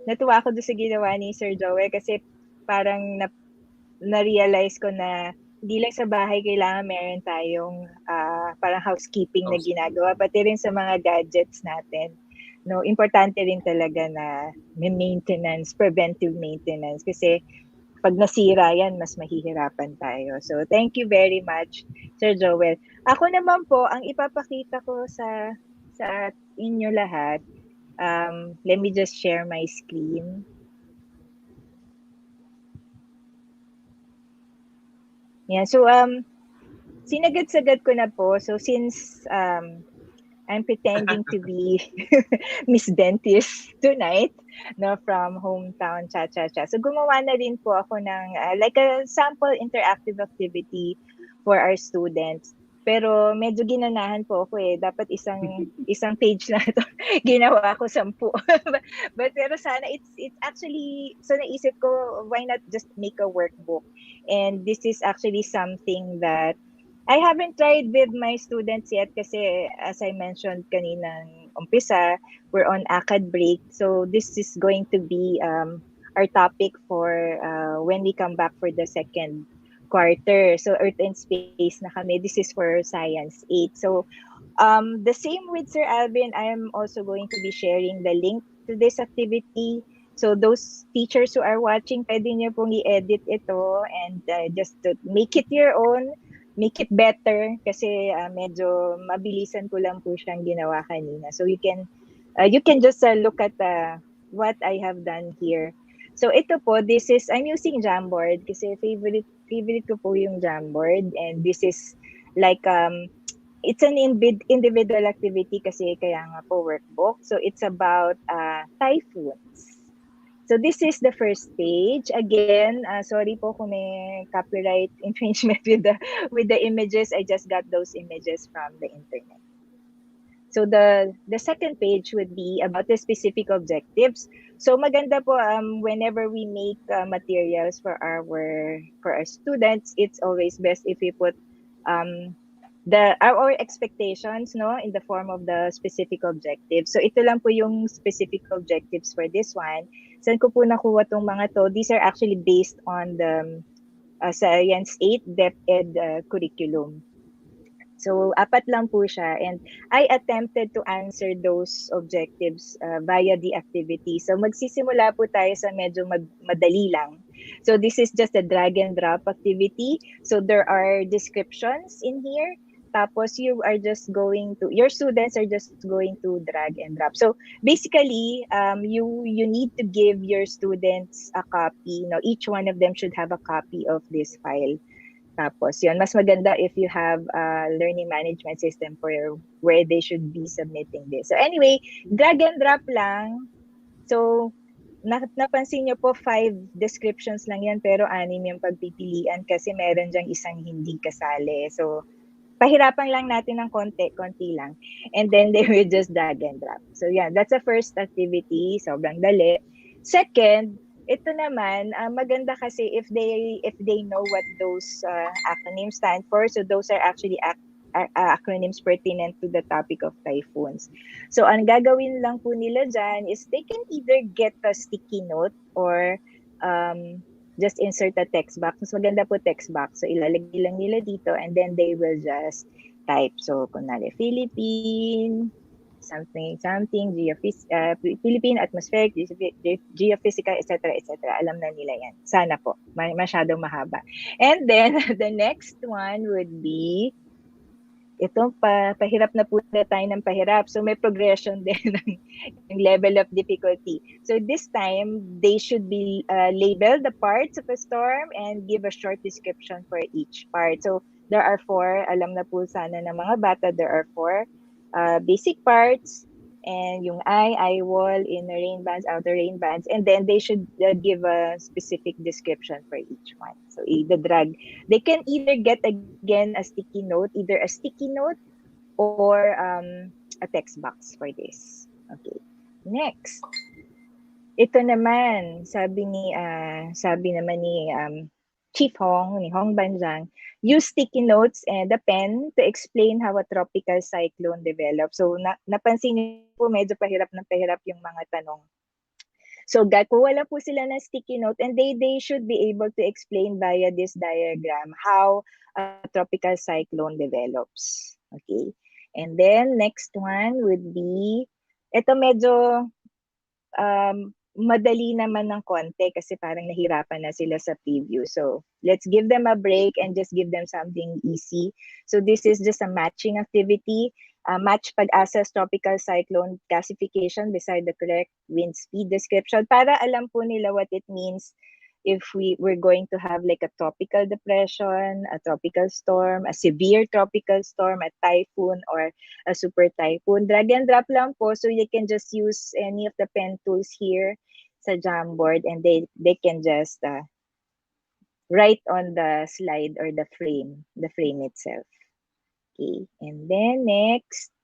natuwa ako dun sa ginawa ni Sir Joel kasi parang na-realize ko na hindi lang sa bahay kailangan meron tayong parang housekeeping na ginagawa, pati rin sa mga gadgets natin. No, importante rin talaga na may maintenance, preventive maintenance, kasi pag nasira yan, mas mahihirapan tayo. So, thank you very much, Sir Joel. Ako naman po, ang ipapakita ko sa inyo lahat, let me just share my screen. Yeah, so sinagad-sagad ko na po. So since I'm pretending to be Miss Dentist tonight, no, from hometown cha-cha-cha. So gumawa na din po ako ng like a sample interactive activity for our students. Pero medyo ginanahan po ako eh. Dapat isang page na ito. Ginawa ko 10. But pero sana it's actually, so naisip ko, why not just make a workbook? And this is actually something that I haven't tried with my students yet kasi as I mentioned kaninang umpisa, we're on ACAD break. So this is going to be our topic for when we come back for the second quarter. So Earth and Space na kami. This is for Science 8. So the same with Sir Alvin, I am also going to be sharing the link to this activity. So those teachers who are watching, pwede nyo pong i-edit ito and just to make it your own, make it better kasi medyo mabilisan ko lang po siyang ginawa kanina. So you can just look at what I have done here. So ito po, I'm using Jamboard kasi favorite ko po yung Jamboard, and this is like it's an individual activity kasi kaya nga po workbook. So it's about typhoons. So this is the first page. Again, sorry po kung may copyright infringement with the images. I just got those images from the internet. So the second page would be about the specific objectives. So maganda po whenever we make materials for our students, it's always best if we put our expectations in the form of the specific objectives. So ito lang po yung specific objectives for this one. Saan ko po nakuha tong mga to? These are actually based on the Science 8 DepEd curriculum. So, 4 lang po siya. And I attempted to answer those objectives via the activity. So, magsisimula po tayo sa medyo madali lang. So, this is just a drag and drop activity. So, there are descriptions in here. Tapos, your students are just going to drag and drop. So, basically, you need to give your students a copy. Each one of them should have a copy of this file. Tapos, yun, mas maganda if you have a learning management system for where they should be submitting this. So anyway, drag and drop lang. So, napansin nyo po 5 descriptions lang yan pero 6 yung pagpipilian kasi meron dyang isang hindi kasali. So, pahirapan lang natin ng konti lang. And then they will just drag and drop. So yeah, that's the first activity. Sobrang dali. Second, ito naman, maganda kasi if they know what those acronyms stand for. So those are actually acronyms pertinent to the topic of typhoons. So ang gagawin lang po nila dyan is they can either get a sticky note or just insert a text box. Mas maganda po text box. So ilalagay lang nila dito and then they will just type. So kunwari Philippine, something, Philippine atmospheric, geophysical, etc., etc. Alam na nila yan. Sana po. Masyadong mahaba. And then, the next one would be, ito, pahirap na po na tayo ng pahirap. So, may progression din ng level of difficulty. So, this time, they should be label the parts of a storm and give a short description for each part. So, there are 4. Alam na po sana ng mga bata, there are 4. Basic parts and yung eye wall, inner rain bands, outer rain bands, and then they should give a specific description for each one. So the drag, they can either get again a sticky note, either a sticky note or a text box for this. Okay, next. Ito naman, sabi naman ni Chief Hong, ni Hong Banjang, use sticky notes and a pen to explain how a tropical cyclone develops. So, napansin niyo po, medyo pahirap yung mga tanong. So, kuha lang po sila ng sticky note and they should be able to explain via this diagram how a tropical cyclone develops. Okay? And then, next one would be, ito medyo madali naman ng konti kasi parang nahirapan na sila sa preview. So, let's give them a break and just give them something easy. So, this is just a matching activity. Match pag-asa's tropical cyclone classification beside the correct wind speed description para alam po nila what it means if we're going to have like a tropical depression, a tropical storm, a severe tropical storm, a typhoon, or a super typhoon. Drag and drop lang po so you can just use any of the pen tools here sa Jamboard and they can just write on the slide or the frame itself. Okay, and then next,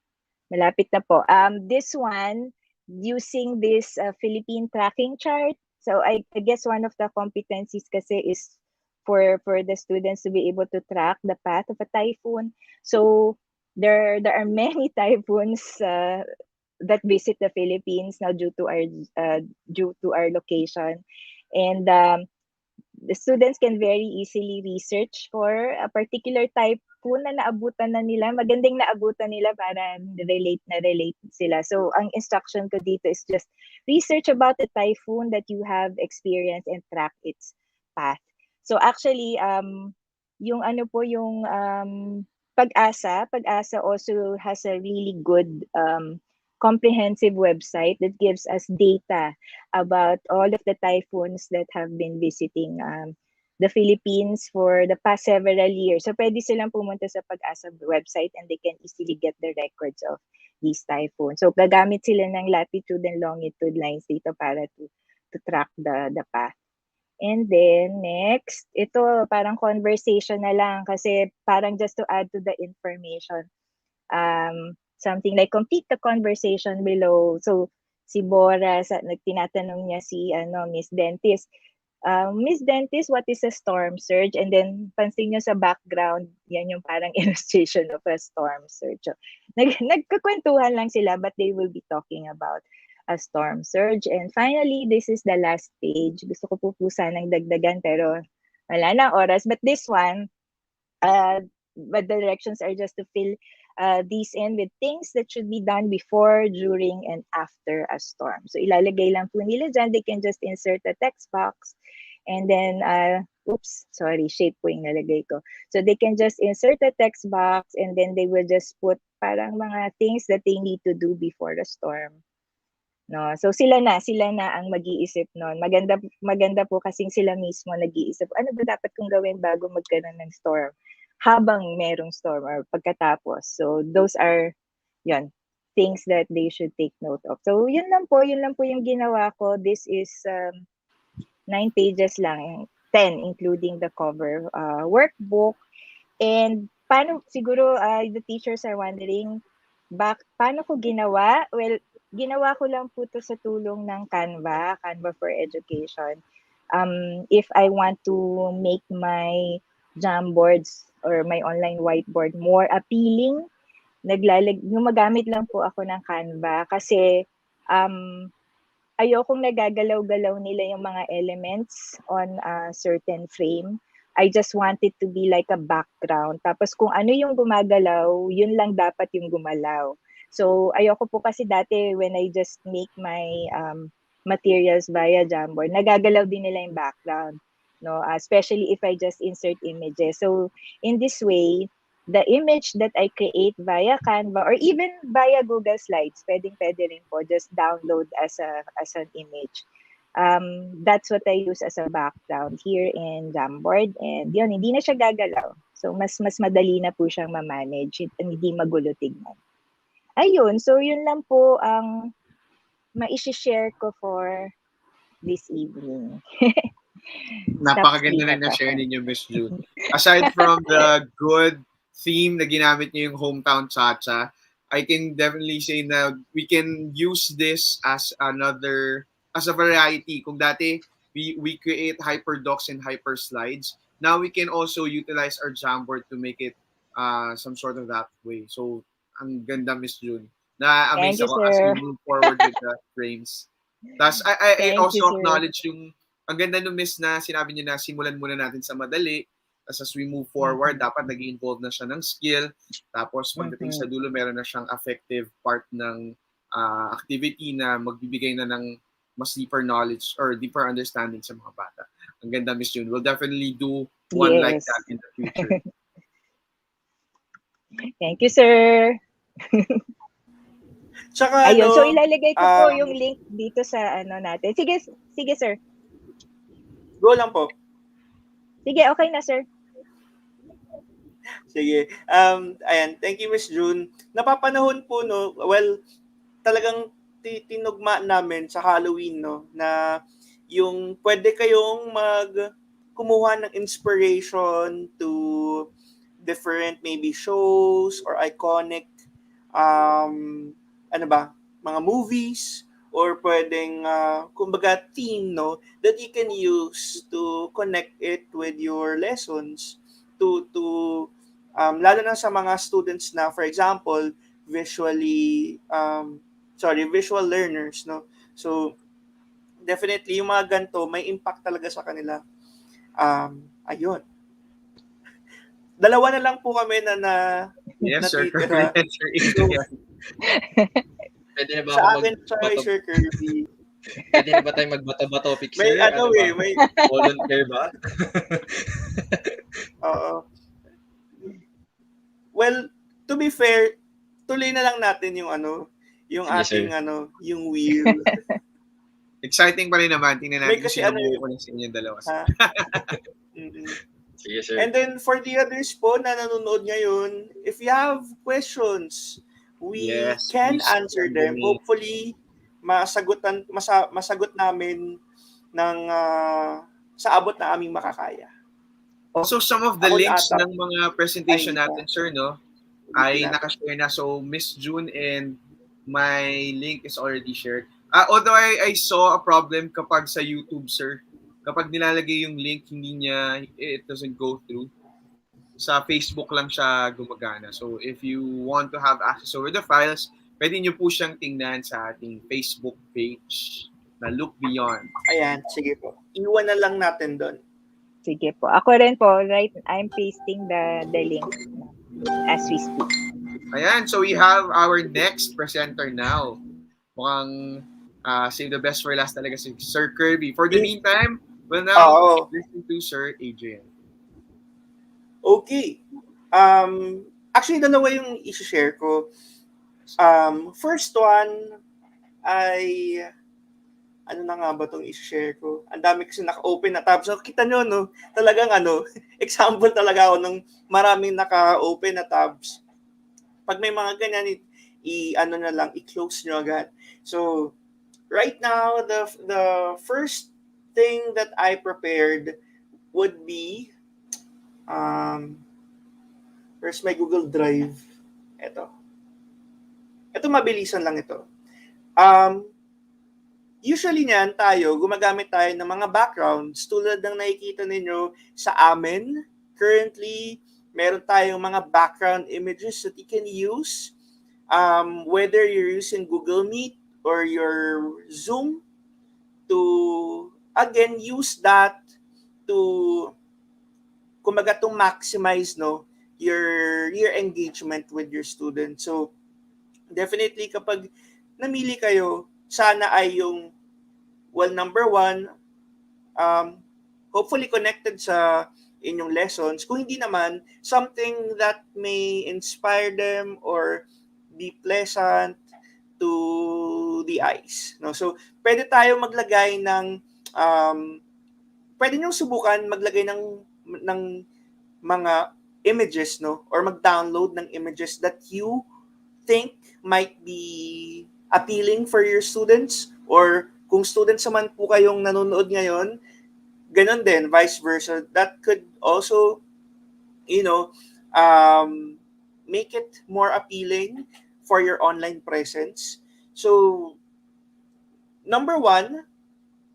malapit na po. This one, using this Philippine tracking chart. So I guess one of the competencies kasi is for the students to be able to track the path of a typhoon. So there are many typhoons that visit the Philippines now due to our location, and the students can very easily research for a particular typhoon na naabutan na nila. Magandang naabutan nila para relate sila. So, ang instruction ko dito is just research about the typhoon that you have experienced and track its path. So, actually, yung Pag-asa also has a really good comprehensive website that gives us data about all of the typhoons that have been visiting the Philippines for the past several years. So pwede silang pumunta sa Pag-asa website and they can easily get the records of these typhoons. So gagamit sila ng latitude and longitude lines dito para to track the path. And then next, ito parang conversation na lang kasi parang just to add to the information, something like complete the conversation below. So si Bora, tinatanong niya si Miss Dentist, Miss Dentist, what is a storm surge? And then pansin niyo sa background, yan yung parang illustration of a storm surge. So, nagkakwentuhan lang sila but they will be talking about a storm surge. And finally, this is the last page. Gusto ko po sanang dagdagan pero wala na oras. But this one, but the directions are just to fill these in with things that should be done before, during, and after a storm. So ilalagay lang po nila dyan. They can just insert a text box and then, shape po yung nalagay ko. So they can just insert a text box and then they will just put parang mga things that they need to do before the storm. No, so sila na ang mag-iisip noon. Maganda po kasing sila mismo nag-iisip, ano ba dapat kong gawin bago magkaroon ng storm? Habang merong storm or pagkatapos. So those are things that they should take note of. So yun lang po yung ginawa ko. This is 9 pages lang, 10 including the cover workbook. And paano siguro the teachers are wondering paano ko ginawa? Well, ginawa ko lang po to sa tulong ng Canva for Education. If I want to make my Jamboards or my online whiteboard more appealing, gumagamit lang po ako ng Canva kasi ayokong nagagalaw-galaw nila yung mga elements on a certain frame. I just want it to be like a background. Tapos kung ano yung gumagalaw, yun lang dapat yung gumalaw. So ayoko po kasi dati when I just make my materials via Jamboard, nagagalaw din nila yung background. No, especially if I just insert images. So in this way, the image that I create via Canva or even via Google Slides, pwede rin po, just download as an image. That's what I use as a background here in Jamboard. And yun, hindi na siya gagalaw. So mas madali na po siyang ma-manage at hindi magulo tignan. Ayun, so yun lang po ang ma-share ko for this evening. Napakaganda na na-share ninyo, Miss June. Aside from the good theme na ginamit niyo yung hometown cha-cha, I can definitely say na we can use this as a variety. Kung dati we create hyperdocs and hyper slides, now we can also utilize our Jamboard to make it some sort of that way. So ang ganda, Miss June. Na-amaze ako as we move forward with the frames. Tapos I also acknowledge yung ang ganda nung Miss na sinabi niyo na simulan muna natin sa madali. Tapos as we move forward, dapat nag-involve na siya ng skill. Tapos pagdating sa dulo, meron na siyang effective part ng activity na magbibigay na ng mas deeper knowledge or deeper understanding sa mga bata. Ang ganda, Miss June. We'll definitely do one like that in the future. Thank you, sir. Tsaka, ayun, so ilalagay ko po yung link dito sa natin. Sige, sir. Go lang po. Sige, okay na, sir. Sige. Ayan, thank you, Miss June. Napapanahon po, no, well, talagang tinugma namin sa Halloween, no, na yung pwede kayong kumuha ng inspiration to different maybe shows or iconic mga movies or pwedeng kumbaga theme, no, that you can use to connect it with your lessons to lalo na sa mga students na, for example, visual learners, no. So definitely yung mga ganito may impact talaga sa kanila. Ayun. Dalawa na lang po kami na yes, sir. So, pwede na ba sa ako akin, Sir Kirby. Pwede na ba tayo magbato-bato topic, sir? May volunteer ba? Oo. Well, to be fair, tuloy na lang natin yung ating yung wheel. Exciting pa rin naman. Tingnan natin kasi sino buo ko sa inyong dalawa. Sige, sir. And then for the others po na nanonood ngayon, if you have questions, we Yes, can please answer send them them. in. Hopefully, masagot namin ng sa abot na aming makakaya. Also, some of the Ako links ata, ng mga ay presentation hindi pa. natin, sir, no, Hindi ay na. nakashare na. So, Miss June and my link is already shared. Although I saw a problem kapag sa YouTube, sir. Kapag nilalagay yung link, it doesn't go through. Sa Facebook lang siya gumagana. So, if you want to have access over the files, pwede nyo po siyang tingnan sa ating Facebook page na Look Beyond. Ayan, sige po. Iwan na lang natin doon. Sige po. Ako rin po, right? I'm pasting the link as we speak. Ayan, so we have our next presenter now. Mukhang save the best for last talaga si Sir Kirby. For the meantime, we'll now listen to Sir Adrian. Okay. Actually, dalawa yung i-share ko. First one ay ano na nga ba itong i-share ko? Ang dami kasi naka-open na tabs. So, kita nyo, no? Talagang example talaga ako ng maraming naka-open na tabs. Pag may mga ganyan, i-close nyo agad. So, right now, the first thing that I prepared would be, where's my Google Drive? Ito mabilisan lang ito. Usually niyan gumagamit tayo ng mga backgrounds tulad ng nakikita ninyo sa amin. Currently, meron tayong mga background images that you can use. Whether you're using Google Meet or your Zoom to, again, use that to, kumaga, to maximize your engagement with your students. So, definitely kapag namili kayo, sana ay yung, well, number one, hopefully connected sa inyong lessons. Kung hindi naman, something that may inspire them or be pleasant to the eyes. No? So, pwede tayo maglagay ng, pwede nyo subukan maglagay ng mga images, no? Or mag-download ng images that you think might be appealing for your students, or kung students naman po kayong nanonood ngayon, ganun din, vice versa. That could also, make it more appealing for your online presence. So, number one,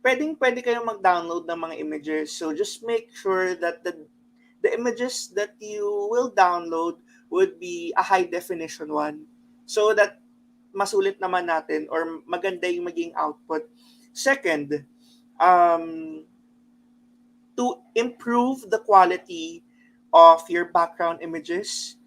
pwede kayong mag-download ng mga images. So, just make sure that the images that you will download would be a high definition one, so that masulit naman natin or maganda yung maging output. Second, to improve the quality of your background images,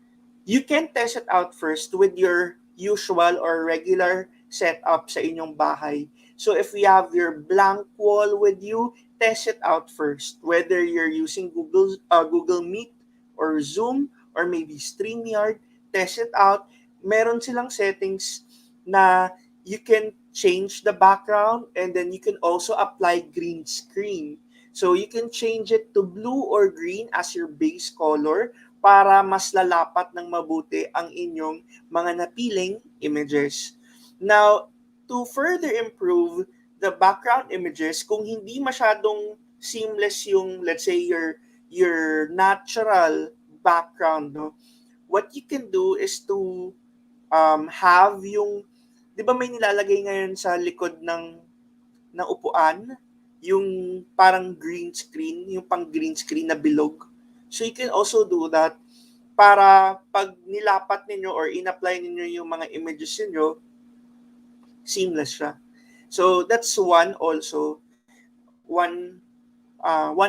you can test it out first with your usual or regular setup sa inyong bahay. So if you have your blank wall with you, test it out first. Whether you're using Google Meet or Zoom or maybe StreamYard, test it out. Meron silang settings na you can change the background, and then you can also apply green screen. So you can change it to blue or green as your base color para mas lalapat ng mabuti ang inyong mga napiling images. Now, to further improve the background images, kung hindi masyadong seamless yung, let's say, your natural background, no? What you can do is to have yung, di ba may nilalagay ngayon sa likod ng upuan, yung parang green screen, yung pang green screen na bilog. So you can also do that para pag nilapat ninyo or in-apply ninyo yung mga images ninyo, seamless siya. So that's one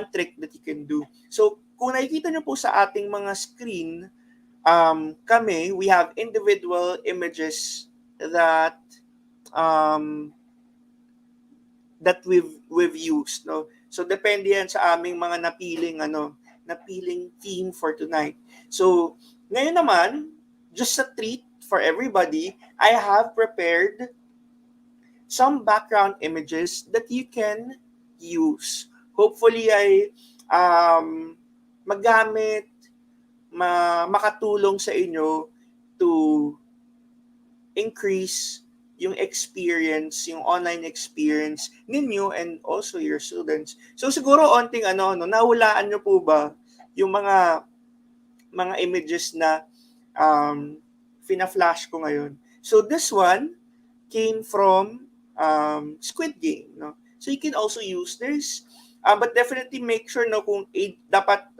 trick that you can do. So kung nakikita nyo po sa ating mga screen, we have individual images that that we've used, no? So depende yan sa aming mga napiling theme for tonight. So ngayon naman, just a treat for everybody, I have prepared some background images that you can use. Hopefully ay magamit, makatulong sa inyo to increase yung experience, yung online experience ninyo and also your students. So siguro onting nahulaan nyo po ba yung mga images na fina-flash ko ngayon. So this one came from Squid Game, no? So you can also use this, but definitely make sure no kung dapat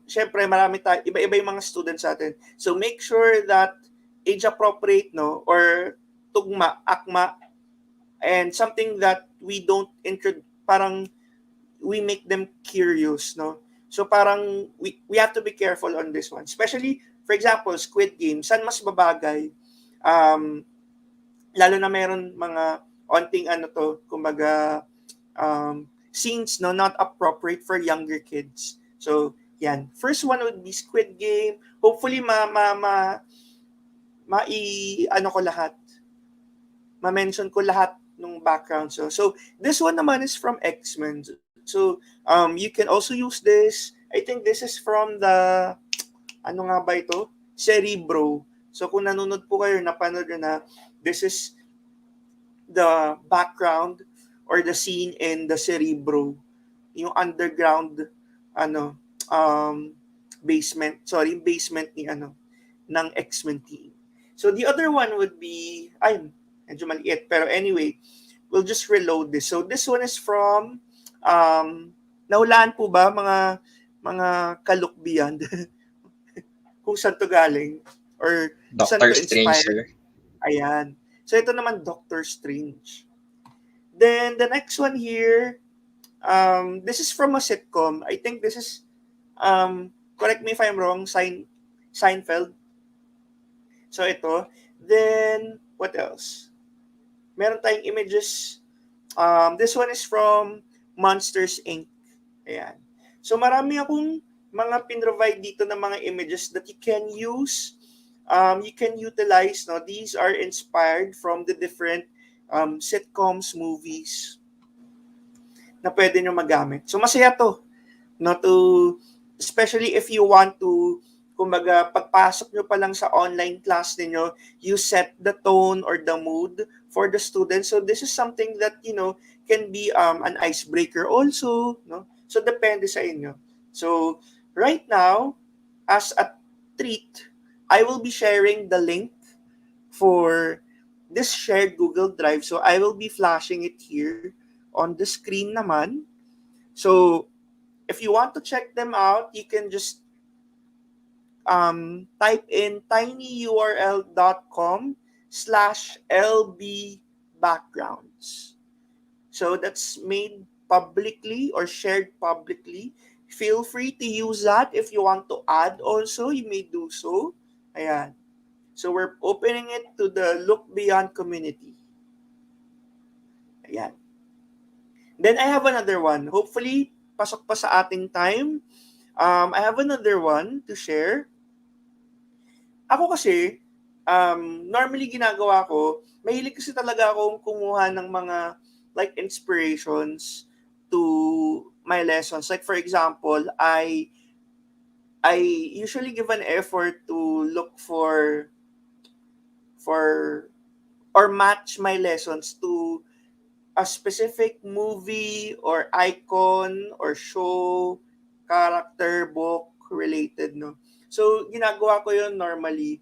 syempre marami tayo, iba-iba yung mga students natin. So make sure that age appropriate, no, or tugma, akma, and something that we don't parang we make them curious, no? So parang we have to be careful on this one. Especially, for example, Squid Game, saan mas babagay? Lalo na meron mga onting kumbaga, scenes, no, not appropriate for younger kids. So, yan. First one would be Squid Game. Hopefully, ko lahat. Ma-mention ko lahat ng background. So this one naman is from X-Men. So, you can also use this. I think this is from the, ano nga ba ito? Cerebro. So, kung nanonood po kayo, napanood na, this is the background or the scene in the Cerebro. Yung underground, basement ng X-Men team. So, the other one would be, medyo maliit. Pero anyway, we'll just reload this. So, this one is from, nahulaan po ba mga ka-look beyond? Kung saan to galing? Or saan Doctor to Strange, inspired? sir. Ayan. So, ito naman, Doctor Strange. Then, the next one here, this is from a sitcom. I think this is, correct me if I'm wrong, Seinfeld. So, ito. Then, what else? Meron tayong images. This one is from Monsters, Inc. Ayan. So, marami akong mga pin-provide dito ng mga images that you can use. You can utilize. No? These are inspired from the different sitcoms, movies na pwede nyo magamit. So, masaya to. No? Especially if you want to, kumbaga, pagpasok nyo pa lang sa online class ninyo, you set the tone or the mood for the students. So, this is something that, can be an icebreaker also. No? So, depende sa inyo. So, right now, as a treat, I will be sharing the link for this shared Google Drive. So, I will be flashing it here on the screen naman. So, if you want to check them out, you can just type in tinyurl.com/lbbackgrounds. So that's made publicly or shared publicly. Feel free to use that. If you want to add also, you may do so. Ayan. So we're opening it to the Look Beyond community. Ayan. Then I have another one. Hopefully, pasok pa sa ating time. I have another one to share. Ako kasi, normally ginagawa ko, mahilig kasi talaga akong kumuha ng mga like inspirations to my lessons. Like for example, I usually give an effort to look for or match my lessons to a specific movie or icon or show, character, book related, no? So, ginagawa ko yun normally,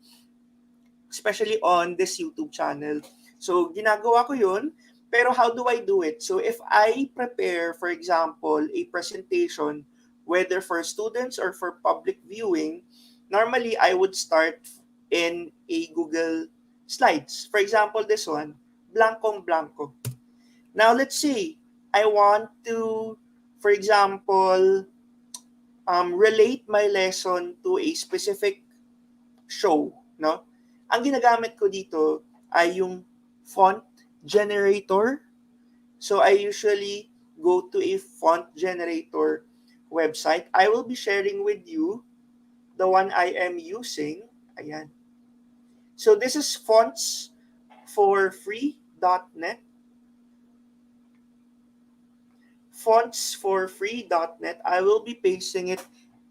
especially on this YouTube channel. So, ginagawa ko yun, pero how do I do it? So, if I prepare, for example, a presentation, whether for students or for public viewing, normally I would start in a Google Slides. For example, this one, blankong blanco. Now, let's say I want to, for example, relate my lesson to a specific show, no? Ang ginagamit ko dito ay yung font generator. So, I usually go to a font generator website. I will be sharing with you the one I am using. Ayan. So, this is fontsforfree.net. fontsforfree.net. I will be pasting it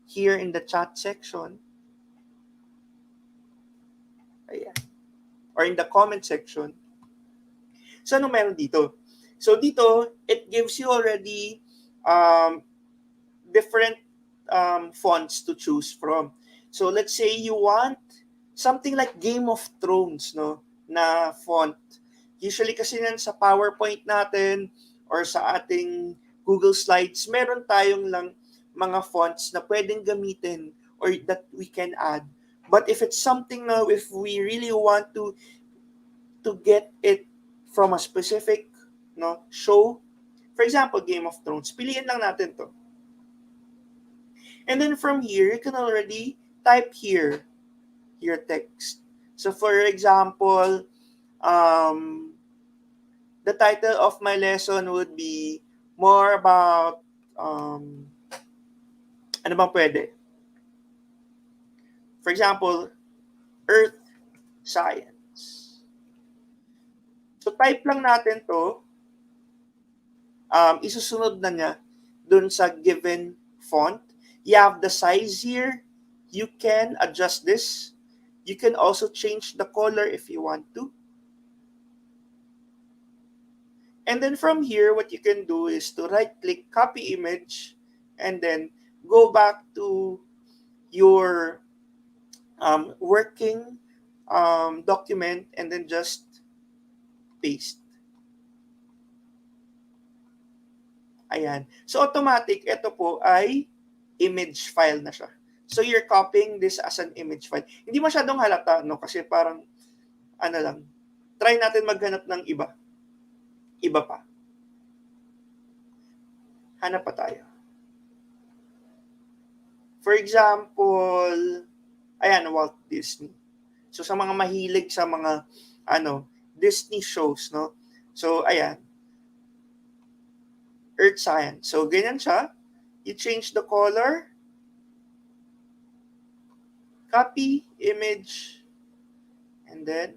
here in the chat section. Ayan. Or in the comment section. So, ano meron dito? So, dito, it gives you already different fonts to choose from. So, let's say you want something like Game of Thrones, no, na font. Usually kasi yan sa PowerPoint natin or sa ating Google Slides, meron tayong lang mga fonts na pwedeng gamitin or that we can add. But if it's something now, if we really want to get it from a specific show, for example, Game of Thrones, piliin lang natin to. And then from here, you can already type here your text. So for example, the title of my lesson would be more about ano bang pwede? For example, Earth Science. So type lang natin to, isusunod na niya dun sa given font. You have the size here. You can adjust this. You can also change the color if you want to. And then from here, what you can do is to right-click, copy image, and then go back to your working document and then just paste. Ayan. So automatic, ito po ay image file na siya. So you're copying this as an image file. Hindi masyadong halata, no? Kasi parang, ano lang, try natin maghanap ng iba. Iba pa. Hanap pa tayo. For example, ayan, Walt Disney. So sa mga mahilig sa mga, Disney shows, no? So, ayan. Earth Science. So, ganyan siya. You change the color. Copy, image, and then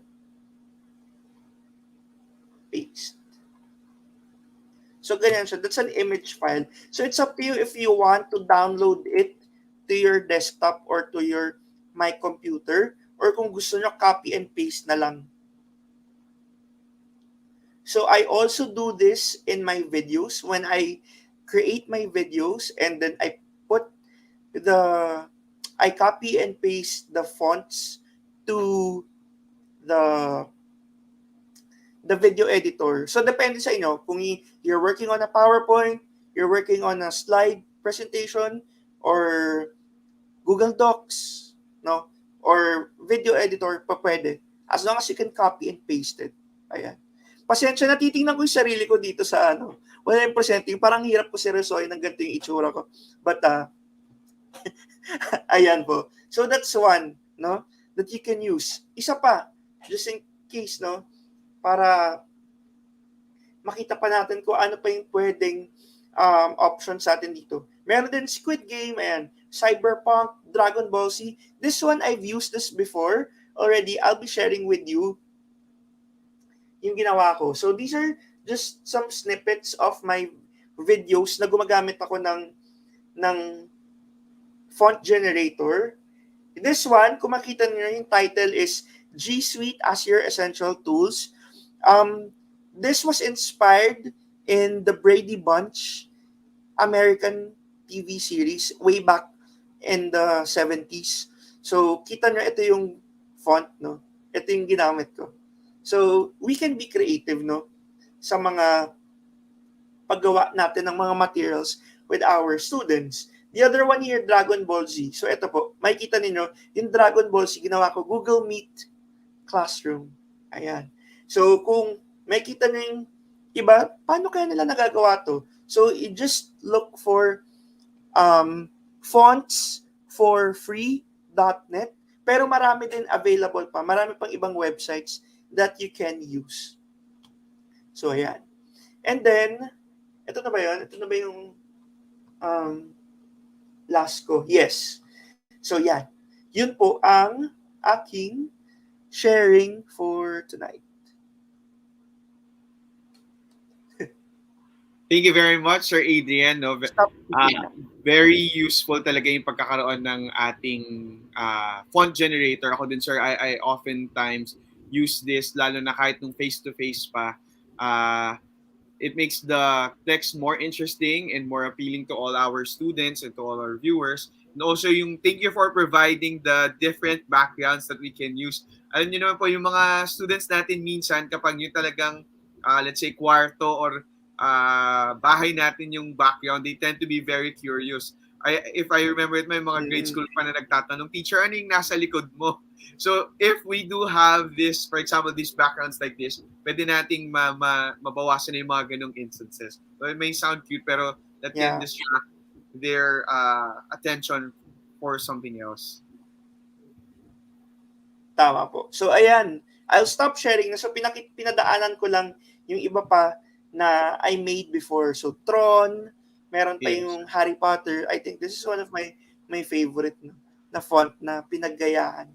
paste. So, ganyan siya. That's an image file. So, it's up to you if you want to download it to your desktop or to your my computer or kung gusto nyo, copy and paste na lang. So, I also do this in my videos when I create my videos and then I copy and paste the fonts to the video editor. So, depende sa inyo. Kung you're working on a PowerPoint, you're working on a slide presentation, or Google Docs, no? Or video editor, pa pwede. As long as you can copy and paste it. Ayan. Pasensya na, titingnan ko yung sarili ko dito sa wala yung presenting. Parang hirap ko seryosoy ng ganito yung itsura ko. But, ayan po. So, that's one, no? That you can use. Isa pa, just in case, no? Para makita pa natin kung ano pa yung pwedeng options sa atin dito. Meron din Squid Game, ayan. Cyberpunk, Dragon Ball Z. This one, I've used this before already. I'll be sharing with you yung ginawa ko. So, these are just some snippets of my videos na gumagamit ako ng font generator. This one, kung makita niyo yung title is G Suite as Your Essential Tools. This was inspired in the Brady Bunch American TV series way back in the 70s. So, kita nyo, ito yung font, no? Ito yung ginamit ko. So, we can be creative, no? Sa mga paggawa natin ng mga materials with our students. The other one here, Dragon Ball Z. So, ito po, makikita ninyo, yung Dragon Ball Z, ginawa ko Google Meet Classroom. Ayan. So, kung makikita nyo yung iba, paano kaya nila nagagawa to? So, you just look for fontsforfree.net. Pero marami din available pa. Marami pang ibang websites that you can use. So, ayan. And then, ito na ba yun? Ito na ba yung last ko? Yes. So, yan. Yun po ang aking sharing for tonight. Thank you very much, Sir Adrian. No, Stop. very useful talaga yung pagkakaroon ng ating font generator. Ako din, sir, I oftentimes use this, lalo na kahit nung face-to-face pa. It makes the text more interesting and more appealing to all our students and to all our viewers. And also yung thank you for providing the different backgrounds that we can use. Alam niyo naman po, yung mga students natin minsan kapag yung talagang, let's say, kwarto or bahay natin yung background, they tend to be very curious. If I remember it, may mga grade school pa na nagtatanong, teacher, ano yung nasa likod mo? So if we do have this, for example, these backgrounds like this, pwede nating mabawasan na yung mga ganong instances. So it may sound cute, pero that can Yeah. distract their attention for something else. Tama po. So, ayan. I'll stop sharing na. So, pinadaanan ko lang yung iba pa na I made before. So, Tron, meron pa Yes. yung Harry Potter. I think this is one of my favorite na font na pinaggayahan.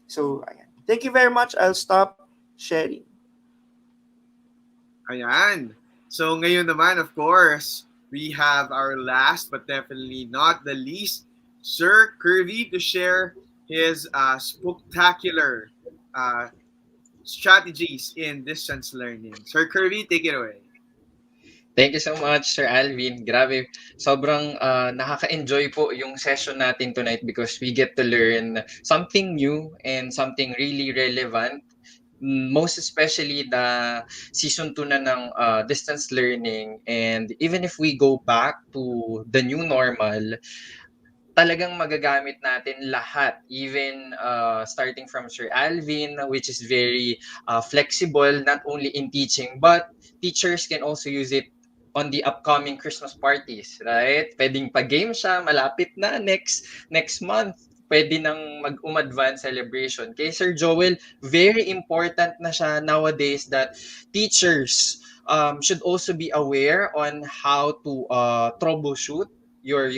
So, ayan. Thank you very much. I'll stop sharing. Ayan. So ngayon naman, of course, we have our last but definitely not the least, Sir Curvy, to share his spectacular strategies in distance learning. Sir Curvy, take it away. Thank you so much, Sir Alvin. Grabe, sobrang nakaka-enjoy po yung session natin tonight because we get to learn something new and something really relevant. Most especially the season 2 na ng distance learning, and even if we go back to the new normal, talagang magagamit natin lahat, even starting from Sir Alvin, which is very flexible not only in teaching but teachers can also use it on the upcoming Christmas parties, right? Pwedeng pa-game siya, malapit na next month. Pwede nang mag-advance celebration. Kay Sir Joel, very important na siya nowadays that teachers should also be aware on how to troubleshoot your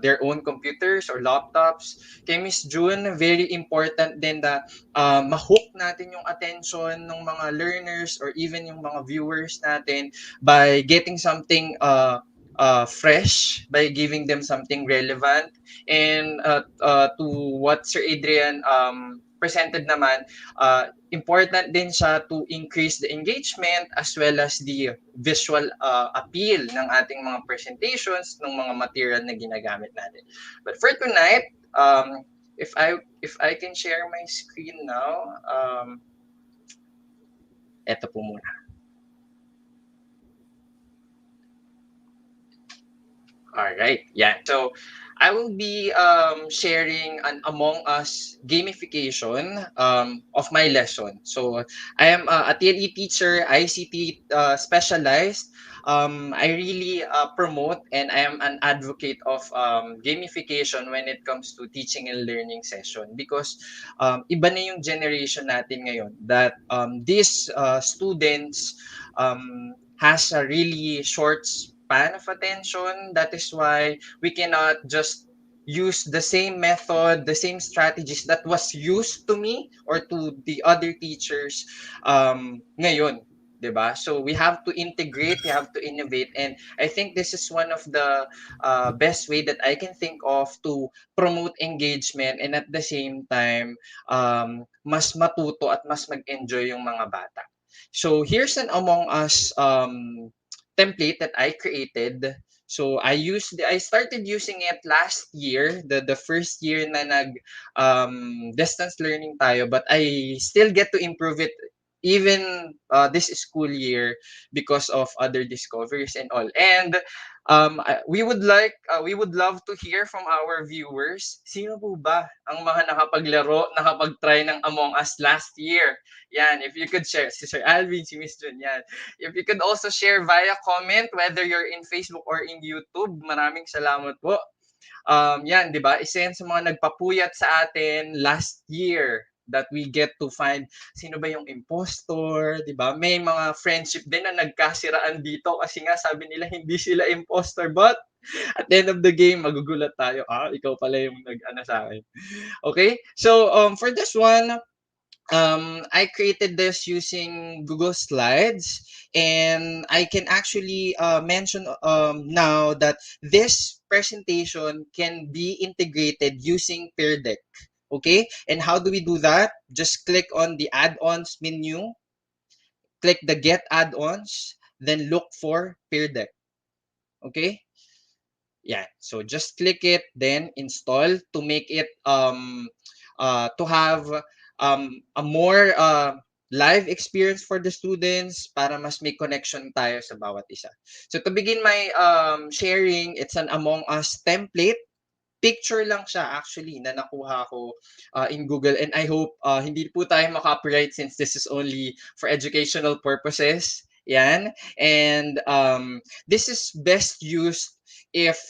their own computers or laptops. Kay Miss June, very important din na ma-hook natin yung attention ng mga learners or even yung mga viewers natin by getting something fresh, by giving them something relevant. And to what Sir Adrian presented naman, important din siya to increase the engagement as well as the visual appeal ng ating mga presentations, ng mga material na ginagamit natin. But for tonight, if I can share my screen now, eto po muna. All right, yeah. So I will be sharing an Among Us gamification of my lesson. So I am a TLE teacher, ICT specialized. I really promote and I am an advocate of gamification when it comes to teaching and learning session because iba na yung generation natin ngayon that these students has a really short span of attention. That is why we cannot just use the same method, the same strategies that was used to me or to the other teachers ngayon. Diba? So we have to integrate, we have to innovate, and I think this is one of the best way that I can think of to promote engagement and at the same time mas matuto at mas mag-enjoy yung mga bata. So here's an Among Us template that I created. So I started using it last year, the first year na nag distance learning tayo, but I still get to improve it even this school year because of other discoveries and all. And we would love to hear from our viewers. Sino po ba ang mga nakapaglaro, nakapag-try ng Among Us last year? Yan, if you could share, si Sir Alvin, si Miss Jun, yan. If you could also share via comment, whether you're in Facebook or in YouTube, maraming salamat po. Yan, di ba? Isa yan sa mga nagpapuyat sa atin last year that we get to find sino ba yung impostor, di ba? May mga friendship din na nagkasiraan dito kasi nga sabi nila hindi sila impostor, but at the end of the game, magugulat tayo. Ikaw pala yung nag-ano sa akin. Okay? So, for this one, I created this using Google Slides, and I can actually mention now that this presentation can be integrated using Peer Deck. Okay, and how do we do that? Just click on the add-ons menu, click the Get Add-ons, then look for Peer Deck. Okay, yeah, so just click it, then install to make it to have a more live experience for the students para mas may connection tayo sa bawat isa. So to begin my sharing, it's an Among Us template. Picture lang siya actually na nakuha ko in Google, and I hope hindi po tayo makopyright since this is only for educational purposes. Yan. And this is best used if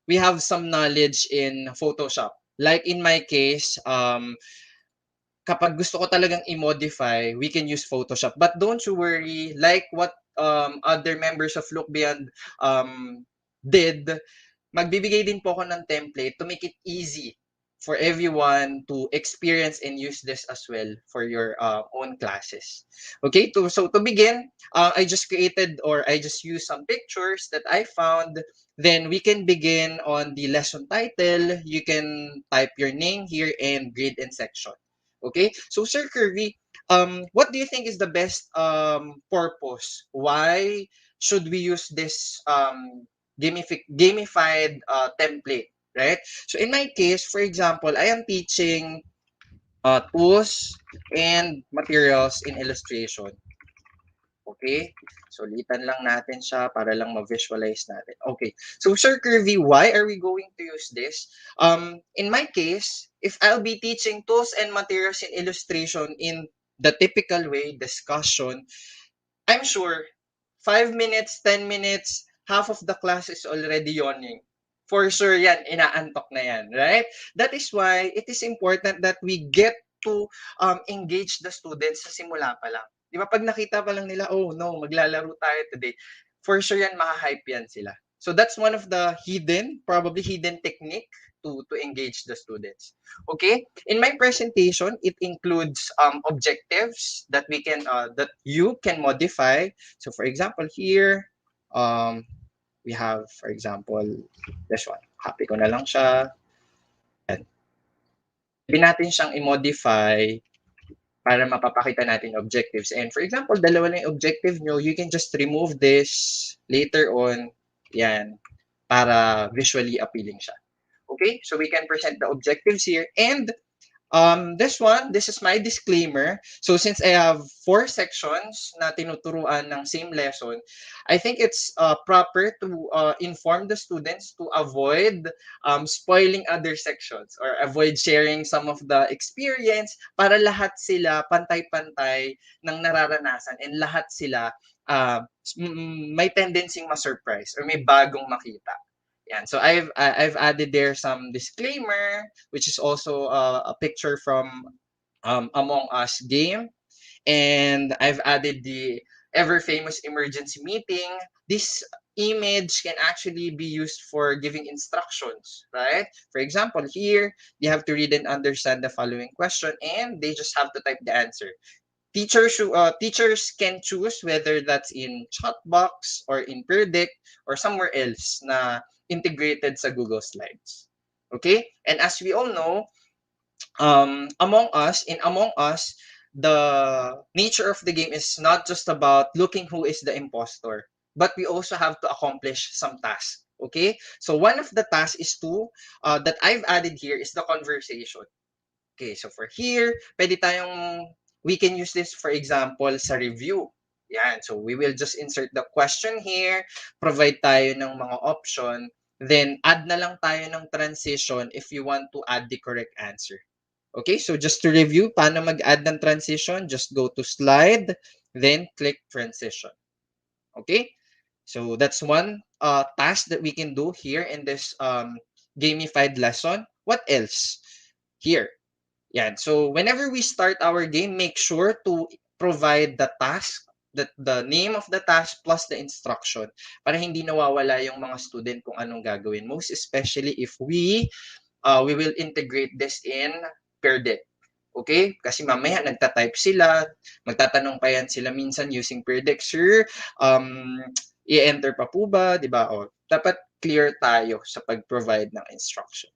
we have some knowledge in Photoshop. Like in my case, kapag gusto ko talagang i-modify, we can use Photoshop. But don't you worry, like what other members of Look Beyond did, magbibigay din po ako ng template to make it easy for everyone to experience and use this as well for your own classes. Okay, so to begin, I just created or I just used some pictures that I found. Then we can begin on the lesson title. You can type your name here and grade and section. Okay, so Sir Kirby, what do you think is the best purpose? Why should we use this gamified template, right? So in my case, for example, I am teaching tools and materials in illustration. Okay? So, litan lang natin siya para lang ma-visualize natin. Okay. So, Sir Kirby, why are we going to use this? In my case, if I'll be teaching tools and materials in illustration in the typical way, discussion, I'm sure 5 minutes, 10 minutes, half of the class is already yawning. For sure yan, inaantok na yan, right? That is why it is important that we get to engage the students sa simula pa lang. Di ba, pag nakita pa lang nila, oh no, maglalaro tayo today, for sure yan, makahype yan sila. So that's one of the probably hidden technique to engage the students. Okay, in my presentation, it includes objectives that we can that you can modify. So for example, here we have, for example, this one. Copy ko na lang siya. And pwede natin siyang i-modify para mapapakita natin objectives. And for example, dalawa lang yung objective nyo, you can just remove this later on. Yan, para visually appealing siya. Okay, so we can present the objectives here. And this is my disclaimer. So since I have 4 sections na tinuturuan ng same lesson, I think it's proper to inform the students to avoid spoiling other sections or avoid sharing some of the experience para lahat sila pantay-pantay ng nararanasan and lahat sila may tendency ma-surprise or may bagong makita. Yan. So I've added there some disclaimer, which is also a picture from Among Us game, and I've added the ever famous emergency meeting. This image can actually be used for giving instructions, right? For example, here you have to read and understand the following question, and they just have to type the answer. Teachers can choose whether that's in chat box or in Peer Deck or somewhere else na integrated sa Google Slides. Okay? And as we all know, Among Us, the nature of the game is not just about looking who is the imposter, but we also have to accomplish some tasks. Okay? So one of the tasks is that I've added here is the conversation. Okay, so for here, we can use this, for example, sa review. Yan, so we will just insert the question here, provide tayo ng mga option, then add na lang tayo ng transition if you want to add the correct answer. Okay, so just to review, paano mag-add ng transition? Just go to slide, then click transition. Okay, so that's one task that we can do here in this gamified lesson. What else? Here. Yan. So whenever we start our game, make sure to provide the task, the name of the task plus the instruction para hindi nawawala yung mga student kung anong gagawin. Most especially if we will integrate this in Peer Deck. Okay? Kasi mamaya nagta-type sila, magtatanong pa yan sila minsan using peer deck, sir, i-enter pa po ba, di ba? O, dapat clear tayo sa pag-provide ng instruction.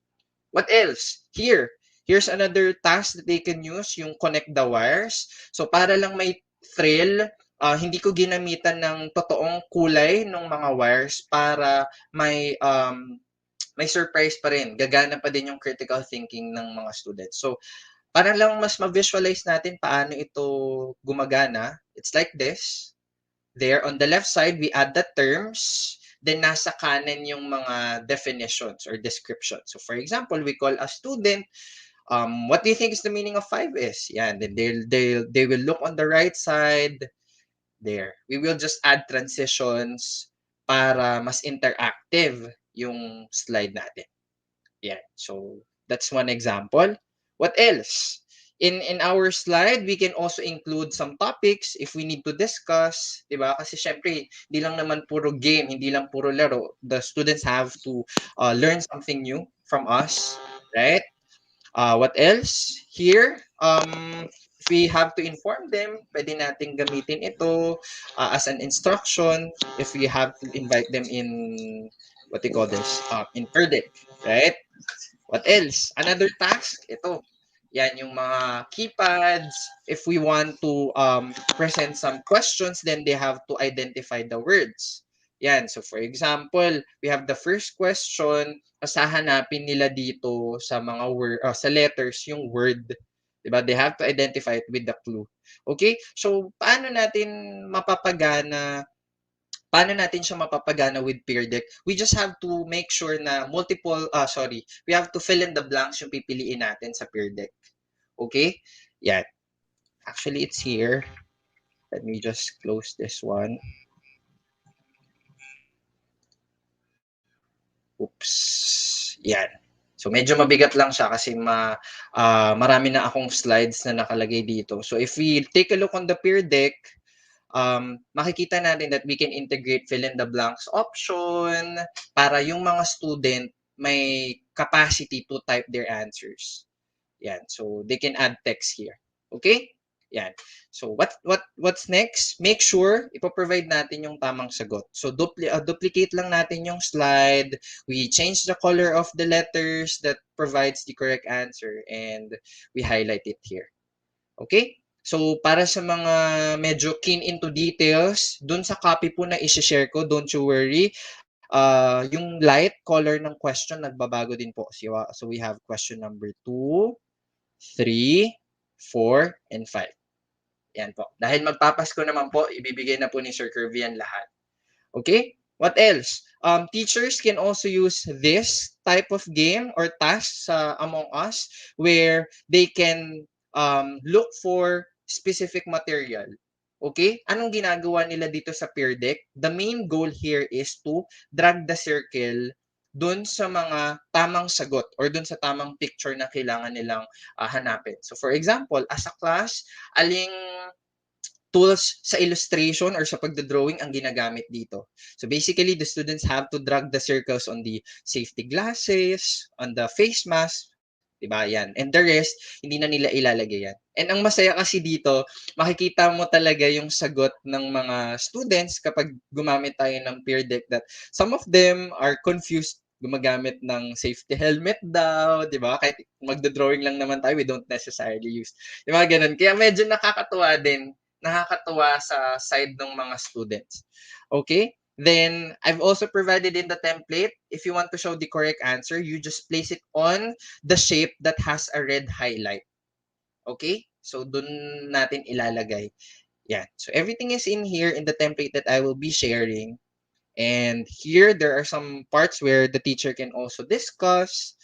What else? Here's another task that they can use, yung connect the wires. So, para lang may thrill, hindi ko ginamitan ng totoong kulay ng mga wires para may surprise pa rin. Gagana pa din yung critical thinking ng mga students. So, para lang mas ma-visualize natin paano ito gumagana, it's like this. There, on the left side, we add the terms. Then, nasa kanan yung mga definitions or descriptions. So, for example, we call a student, what do you think is the meaning of 5 is? Yan, then they will look on the right side. There. We will just add transitions para mas interactive yung slide natin. Yan. So, that's one example. What else? In our slide, we can also include some topics if we need to discuss, di ba? Kasi syempre, hindi lang naman puro game, hindi lang puro laro. The students have to learn something new from us, right? What else? Here, if we have to inform them, pwede natin gamitin ito as an instruction if we have to invite them in, what they call this, in Perdic, right? What else? Another task, ito. Yan yung mga keypads. If we want to present some questions, then they have to identify the words. Yan. So for example, we have the first question. Hahanapin nila dito sa mga word, sa letters yung word. Diba? They have to identify it with the clue. Okay? So paano natin siya mapapagana with peer deck? We just have to make sure na we have to fill in the blanks yung pipiliin natin sa peer deck. Okay? Yan. Actually, it's here. Let me just close this one. Oops. Yan. So, medyo mabigat lang siya kasi marami na akong slides na nakalagay dito. So, if we take a look on the peer deck, makikita natin that we can integrate fill in the blanks option para yung mga student may capacity to type their answers. Yan. So, they can add text here. Okay? Yan. So, what's next? Make sure ipoprovide natin yung tamang sagot. So, duplicate lang natin yung slide. We change the color of the letters that provides the correct answer and we highlight it here. Okay? So, para sa mga medyo keen into details, dun sa copy po na isi-share ko, don't you worry. Yung light color ng question, nagbabago din po. So, we have question number 2, 3, 4, and 5. Yan po. Dahil magpapasko naman po, ibibigay na po ni Sir Kirby yan lahat. Okay? What else? Teachers can also use this type of game or tasks among us where they can look for specific material. Okay? Anong ginagawa nila dito sa peer deck? The main goal here is to drag the circle dun sa mga tamang sagot or dun sa tamang picture na kailangan nilang hanapin. So for example, as a class, aling tools sa illustration or sa pagdodrawing ang ginagamit dito. So basically, the students have to drag the circles on the safety glasses, on the face mask, diba yan? And the rest, hindi na nila ilalagay yan. And ang masaya kasi dito, makikita mo talaga yung sagot ng mga students kapag gumamit tayo ng peer deck that some of them are confused gumagamit ng safety helmet daw, di ba? Kahit magdodrawing lang naman tayo, we don't necessarily use. Di ba, ganun. Kaya medyo nakakatuwa sa side ng mga students. Okay? Then, I've also provided in the template, if you want to show the correct answer, you just place it on the shape that has a red highlight. Okay? So, dun natin ilalagay. Yan. So, everything is in here in the template that I will be sharing. And here, there are some parts where the teacher can also discuss.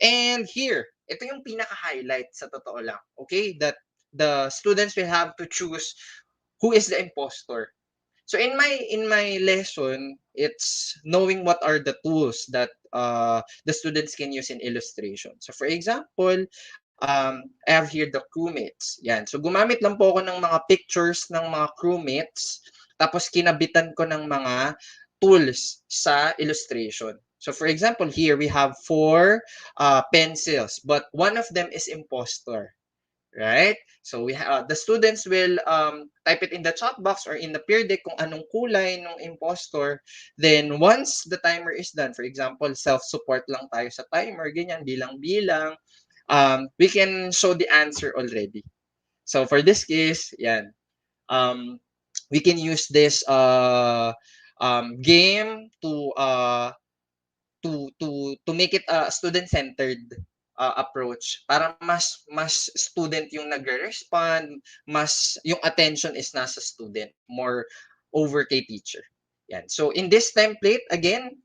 And here, ito yung pinaka-highlight sa totoo lang. Okay? That the students will have to choose who is the imposter. So in my lesson, it's knowing what are the tools that the students can use in illustration. So for example, I have here the crewmates. Yan. So gumamit lang po ako ng mga pictures ng mga crewmates, tapos kinabitan ko ng mga tools sa illustration. So for example, here we have 4 pencils, but one of them is imposter. right? So the students will type it in the chat box or in the peer deck kung anong kulay ng impostor. Then once the timer is done, for example, self-support lang tayo sa timer, ganyan, bilang-bilang, we can show the answer already. So for this case, yan, we can use this game to make it a student-centered approach para mas student yung nagre-respond, mas yung attention is nasa student, more over kay teacher. Yan. So in this template, again,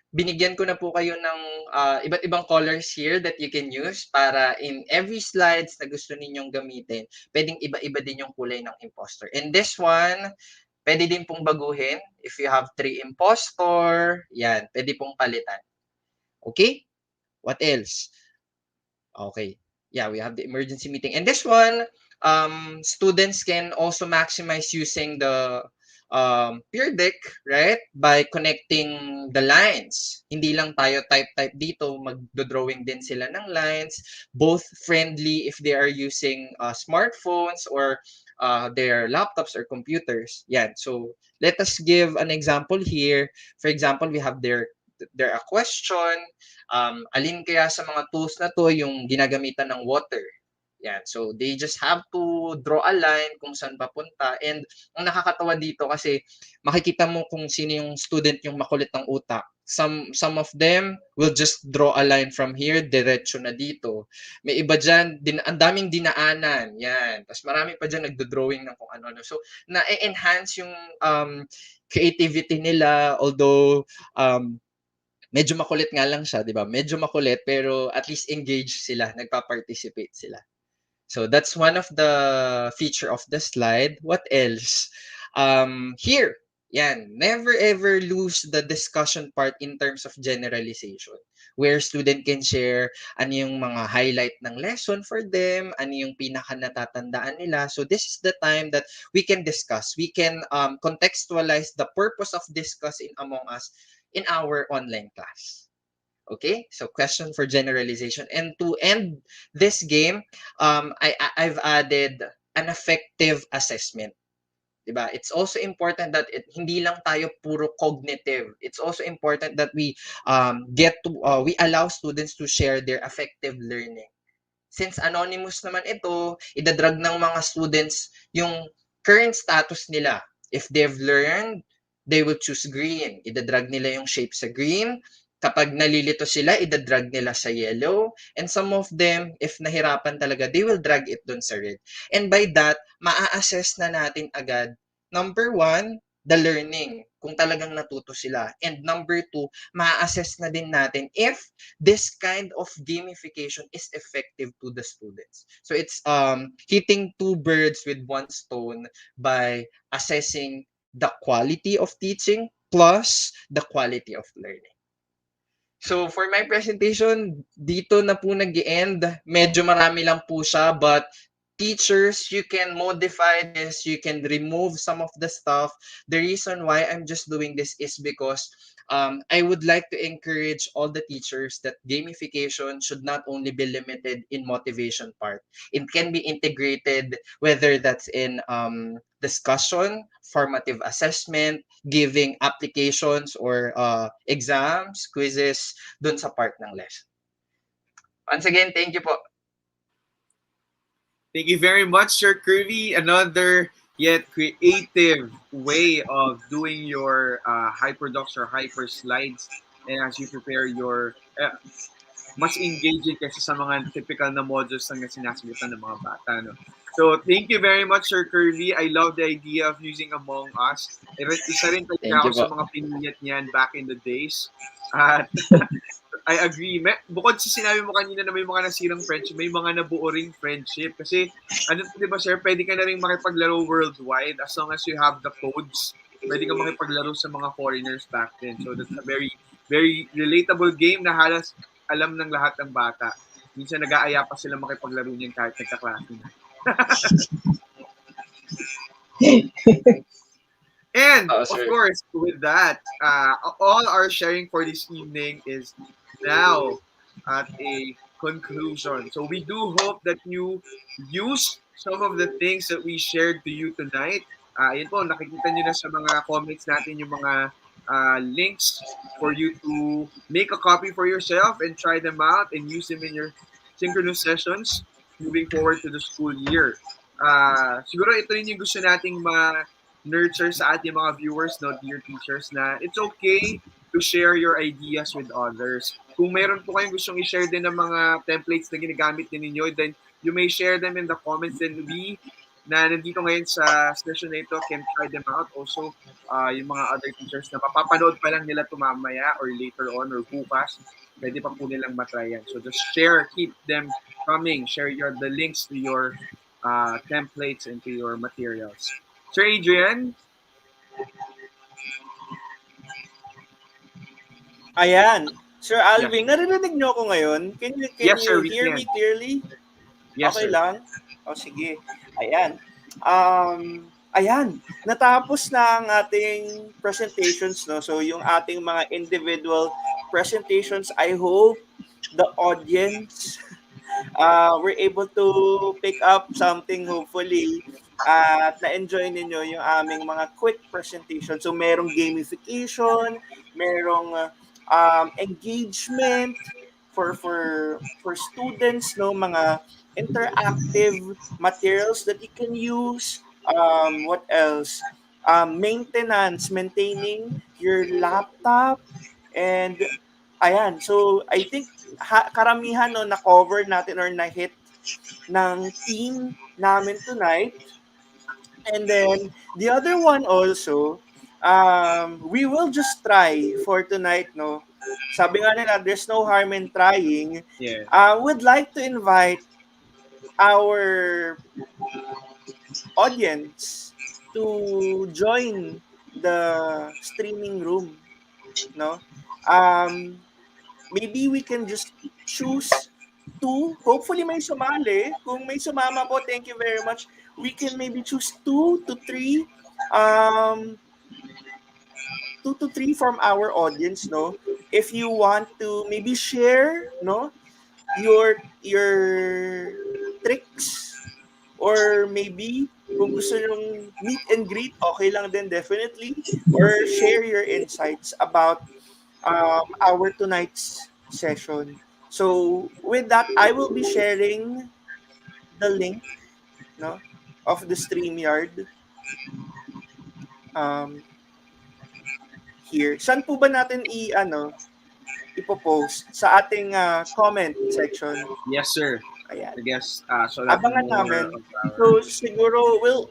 binigyan ko na po kayo ng iba't ibang colors here that you can use para in every slides na gusto ninyong gamitin, pwedeng iba-iba din yung kulay ng imposter. And this one, pwede din pong baguhin. If you have 3 impostor, yan, pwede pong palitan. Okay? What else? Okay. Yeah, we have the emergency meeting. And this one, students can also maximize using the peer deck, right? By connecting the lines. Hindi lang tayo type dito, mag-drawing din sila ng lines, both friendly if they are using smartphones or their laptops or computers. Yan. So, let us give an example here. For example, we have their a question, alin kaya sa mga tools na to yung ginagamitan ng water. Yan. So, they just have to draw a line kung saan papunta. And ang nakakatawa dito kasi makikita mo kung sino yung student yung makulit ng utak. Some of them will just draw a line from here, diretso na dito. May iba dyan, ang daming dinaanan. Yan. Tapos marami pa dyan nagdo-drawing ng kung ano-ano. So, na-enhance yung creativity nila, although medyo makulit nga lang siya, 'di ba? Medyo makulit pero at least engaged sila, nagpa-participate sila. So that's one of the feature of the slide. What else? Here, yan, never ever lose the discussion part in terms of generalization, where student can share ano yung mga highlight ng lesson for them, ano yung pinaka natatandaan nila. So this is the time that we can discuss. We can contextualize the purpose of discussing among us in our online class. Okay, so question for generalization. And to end this game, I've added an effective assessment. Diba? It's also important that hindi lang tayo puro cognitive. It's also important that we we allow students to share their effective learning. Since anonymous naman ito, idadrag ng mga students yung current status nila. If they've learned, they will choose green. Idadrag nila yung shape sa green. Kapag nalilito sila, idadrag nila sa yellow. And some of them, if nahirapan talaga, they will drag it dun sa red. And by that, maa-assess na natin agad. Number 1, the learning. Kung talagang natuto sila. And number 2, maa-assess na din natin if this kind of gamification is effective to the students. So it's hitting 2 birds with 1 stone by assessing the quality of teaching plus the quality of learning. So for my presentation, dito na po nag-end. Medyo marami lang po siya, but teachers, you can modify this, you can remove some of the stuff. The reason why I'm just doing this is because I would like to encourage all the teachers that gamification should not only be limited in motivation part. It can be integrated, whether that's in discussion, formative assessment, giving applications or exams, quizzes, dun sa part ng lesson. Once again, thank you po. Thank you very much, Sir Kirby. Another yet creative way of doing your hyperdocs or hyper slides, and as you prepare your mas engaging kasi sa mga typical na modules na sinasagutan ng mga bata. No? So, thank you very much, Sir Kirby. I love the idea of using Among Us. Isa rin talaga ako sa mga piniyat niyan back in the days. At I agree. Bukod sa sinabi mo kanina na may mga nasirang friendship, may mga nabuo ring friendship. Kasi, ano, di ba, sir, pwede ka na rin makipaglaro worldwide as long as you have the codes. Pwede ka makipaglaro sa mga foreigners back then. So, that's a very, very relatable game na halos alam ng lahat ng bata. Minsan nag-aaya pa sila makipaglaro niyan kahit nagkaklase na. And, of course, with that, all our sharing for this evening is now at a conclusion. So we do hope that you use some of the things that we shared to you tonight. Yun po, nakikita nyo na sa mga comments natin yung mga links for you to make a copy for yourself and try them out and use them in your synchronous sessions moving forward to the school year. Siguro ito rin yung gusto nating ma-nurture sa ating mga viewers, no, dear teachers, na it's okay to share your ideas with others. Kung meron po kayong gustong i-share din ng mga templates na ginagamit din ninyo, then you may share them in the comments, and we na nandito ngayon sa session na ito can try them out. Also, yung mga other teachers na mapapanood pa lang nila tumamaya or later on or bukas, pwede pa po nilang matry yan. So just share, keep them coming, share the links to your templates and to your materials. Sir Adrian? Ayan. Sir Yes. Alvin, naririnig niyo ako ngayon? Can Yes, sir, you we hear can. me clearly? Yes, Okay sir. lang? O sige. Ayan. Ayan. Natapos na ang ating presentations, no? So yung ating mga individual presentations, I hope the audience we're able to pick up something hopefully at na-enjoy ninyo yung aming mga quick presentation. So merong gamification, merong engagement for students, no, mga interactive materials that you can use. What else? Maintenance, maintaining your laptop, and ayan. So I think karamihan no na cover natin or na hit ng team namin tonight. And then the other one also, we will just try for tonight, no. Sabi nga nila, there's no harm in trying. Yeah. Would like to invite our audience to join the streaming room, no. Maybe we can just choose two. Hopefully may sumali. Kung may sumama po, thank you very much. We can maybe choose um, two to three from our audience, no? If you want to maybe share, no, your tricks, or maybe kung gusto nyong meet and greet, okay lang din definitely, or share your insights about our tonight's session. So with that, I will be sharing the link, no, of the StreamYard um, here. Saan po ba natin ipopost? Sa ating comment section. Yes, sir. Ayan. I guess so that Abangan more namin. of our... So siguro we'll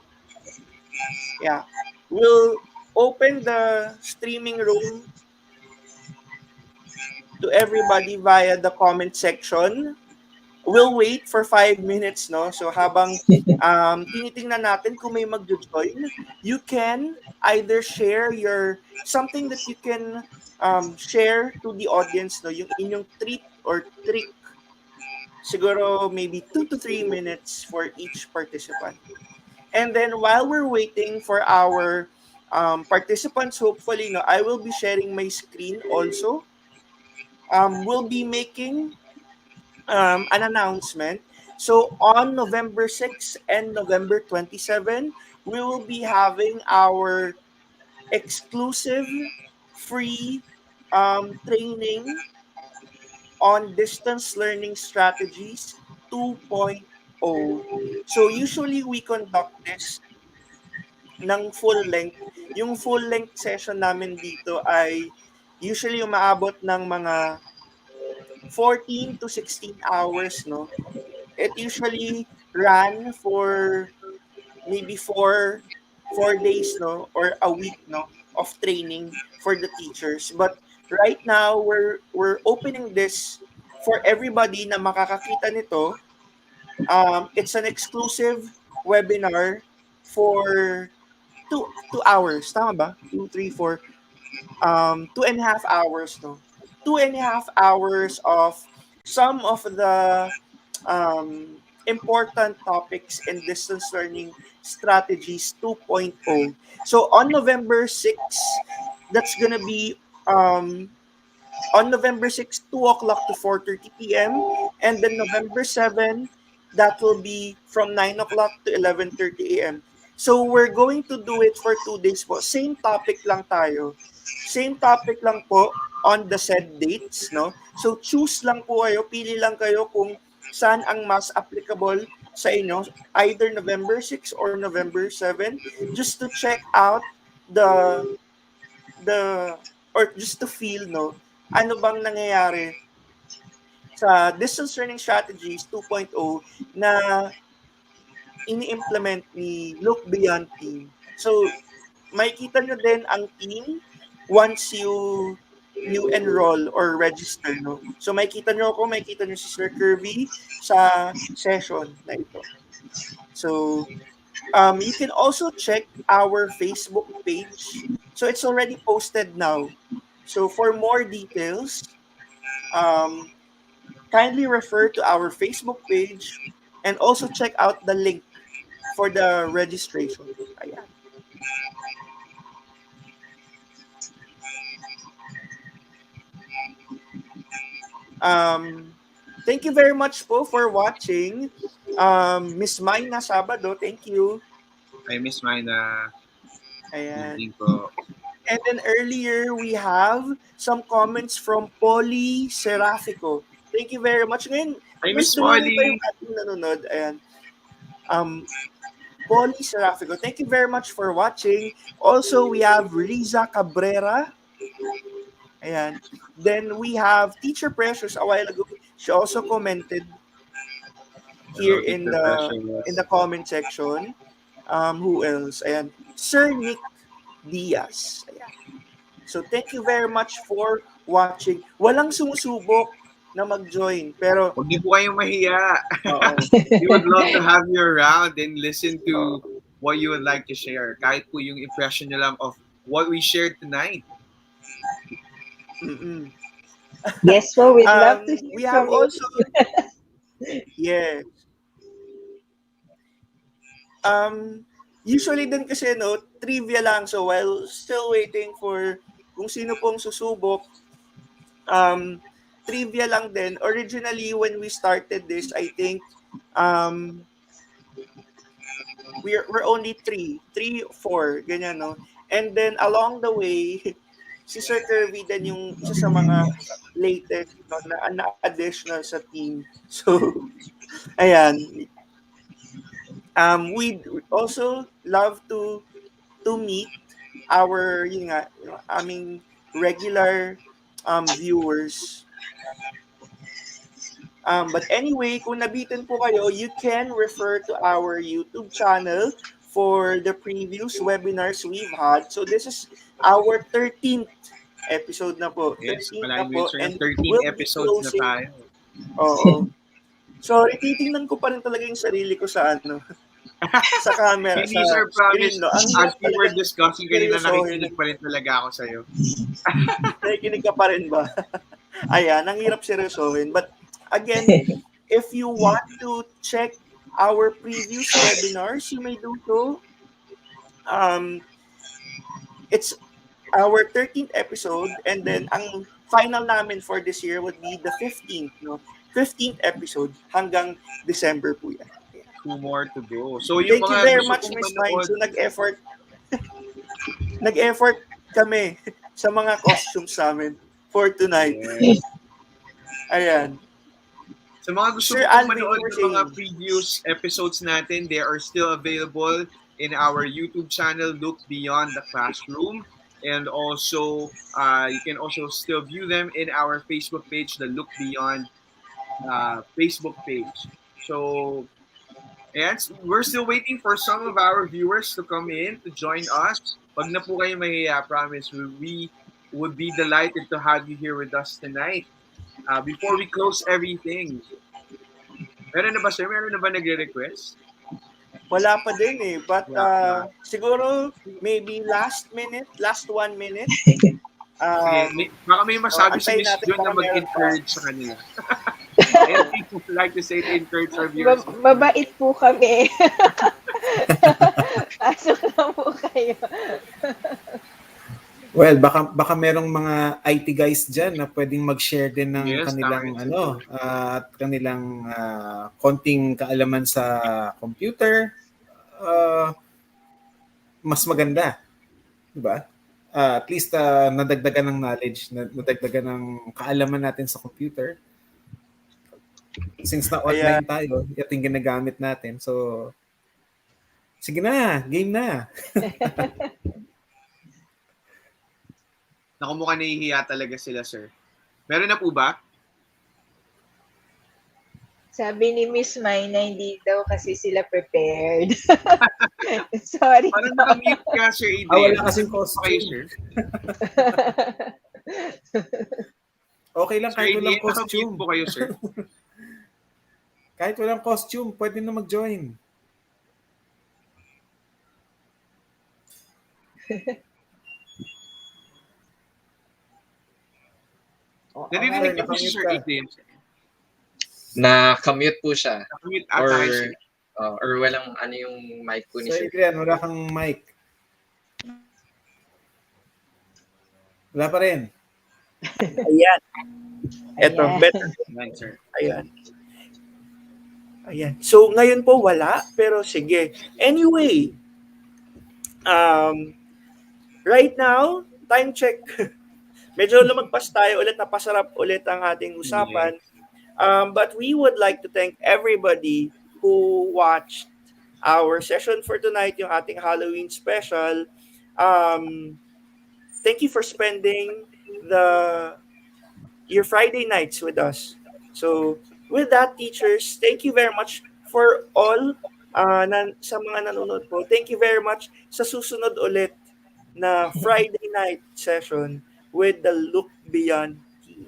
open the streaming room to everybody via the comment section. We'll wait for 5 minutes, no? So habang tinitingnan natin kung may mag-join, you can either share something that you can share to the audience, no? Yung inyong treat or trick. Siguro maybe 2 to 3 minutes for each participant. And then while we're waiting for our participants, hopefully, no, I will be sharing my screen also. We'll be making an announcement. So on November 6 and November 27, we will be having our exclusive free training on distance learning strategies 2.0. So usually we conduct this ng full length. Yung full length session namin dito ay usually umaabot ng mga 14 to 16 hours, no? It usually ran for maybe four days, no, or a week, no, of training for the teachers. But right now we're opening this for everybody na makakakita nito. It's an exclusive webinar for 2 hours. Tama ba? 2.5 hours, no? 2.5 hours of some of the important topics in distance learning strategies 2.0. So on November 6, that's gonna be on November 6, 2 o'clock to 4:30 p.m. And then November 7, that will be from 9 o'clock to 11:30 a.m. So we're going to do it for 2 days po. Same topic lang tayo. Same topic lang po on the said dates, no? So choose lang po kayo, pili lang kayo kung saan ang mas applicable sa inyo, either November 6 or November 7, just to check out the the or just to feel, no, ano bang nangyayari sa distance learning strategies 2.0 na ini-implement ni Look Beyond Team. So, makikita nyo din ang team once you enroll or register, no? So, makikita nyo ako, makikita nyo si Sir Kirby sa session na ito. So, you can also check our Facebook page. So, it's already posted now. So, for more details, kindly refer to our Facebook page and also check out the link for the registration. Ayan. Thank you very much po for watching. Miss Mayna Sabado, thank you. I miss mine na Ayan. hindi ko. And then earlier, we have some comments from Polly Serafico. Thank you very much. Ngayon, I mas miss dumami pa Molly. yung ating nanonood. Ayan. Polly Serafico, thank you very much for watching. Also, we have Riza Cabrera. Ayan. Then we have Teacher Precious a while ago. She also commented here in the comment section. Who else? Ayan. Sir Nick Diaz. Ayan. So thank you very much for watching. Walang sumusubok na mag-join. Pero Huwag niyo po kayong mahiya. oo. We would love to have you around and listen to Oo. what you would like to share. Kahit po yung impression nyo lang of what we shared tonight. Mm-mm. Yes, so we'd love to hear We have from you. also yes. Usually din kasi no, trivia lang. So while still waiting for kung sino pong susubok, trivia lang din. Originally, when we started this, I think we're only three, four, ganyan, no? And then along the way, si Sir Kirby din yung isa sa mga latest, no, na additional sa team. So, ayan. We also love to meet our aming regular viewers. But anyway, kung nabitin po kayo, you can refer to our YouTube channel for the previous webinars we've had. So this is our 13th episode na po. Yes, 13th na malaking po. sir, And 13 we'll be episodes na closing. tayo. Oo. So, titingnan ko pa rin talaga yung sarili ko sa sa camera, Hindi, sa sir, promise. screen, no? Ang As hirap we were talaga discussing kanina, seryosohin. nakikinig pa rin talaga ako sa'yo. Nakikinig ka pa rin ba? Ayan, ang hirap seryosohin. But again, if you want to check our previous webinars, you may do so. It's our 13th episode, and then ang final namin for this year would be the 15th, no? 15th episode hanggang December po yan. 2 more to go. So yung Thank you mga very gusto much, kong Miss manood, Mine. So nag-effort kami sa mga costumes namin for tonight. yes. Ayan. Sa mga gusto Sir kong Alvin, manood you were ng mga saying. previous episodes natin, they are still available in our YouTube channel, Look Beyond the Classroom. And also, you can also still view them in our Facebook page, the Look Beyond Facebook page. So, and we're still waiting for some of our viewers to come in to join us. Wag na po kayo mahiya, promise. We would be delighted to have you here with us tonight. Before we close everything, meron na ba, sir? Meron na ba nagre-request? Wala pa din eh. But Wala siguro maybe last 1 minute. Sige, baka may masabi si antayin Miss natin, Jun na baka meron mag-encourage pa. sa kanila. Anything you would like to say to encourage our viewers? Mabait po kami. Pasok na po kayo. Well, baka merong mga IT guys diyan na pwedeng mag-share din ng Yes, tama kanilang yun, sir. at kanilang konting kaalaman sa computer. Mas maganda, 'di ba? At least nadagdagan ng knowledge, nadagdagan ng kaalaman natin sa computer. Since na Ayan. online tayo, ito yung ginagamit natin. So, sige na, game na. Naku, mukhang nahihiya talaga sila, sir. Meron na po ba? Sabi ni Miss May na hindi daw kasi sila prepared. Sorry. Parang nakamute ka, Sir Adrian. Wala kasing Okay, costume. sir. Okay lang Sir kahit walang Adrian, nakamute costume. po kayo, sir. Kahit walang costume, pwede na mag-join. Narinig niyo po si nakamute Sir ka. Adrian, sir. Na-commute po siya. Nakamute Or, ata kayo, sir. or walang ano yung mic po ni So, Sir. Adrian, wala kang mic. Wala pa rin. Ayan. Eto, Ayan. better. Ayan, sir. Ayan. Ayan. So, ngayon po wala, pero sige. Anyway, right now, time check. Medyo lumagpas tayo ulit, napasarap ulit ang ating usapan. But we would like to thank everybody who watched our session for tonight, yung ating Halloween special. Thank you for spending your Friday nights with us. So, with that, teachers, thank you very much for all sa mga nanonood po. Thank you very much sa susunod ulit na Friday night session with the Look Beyond team.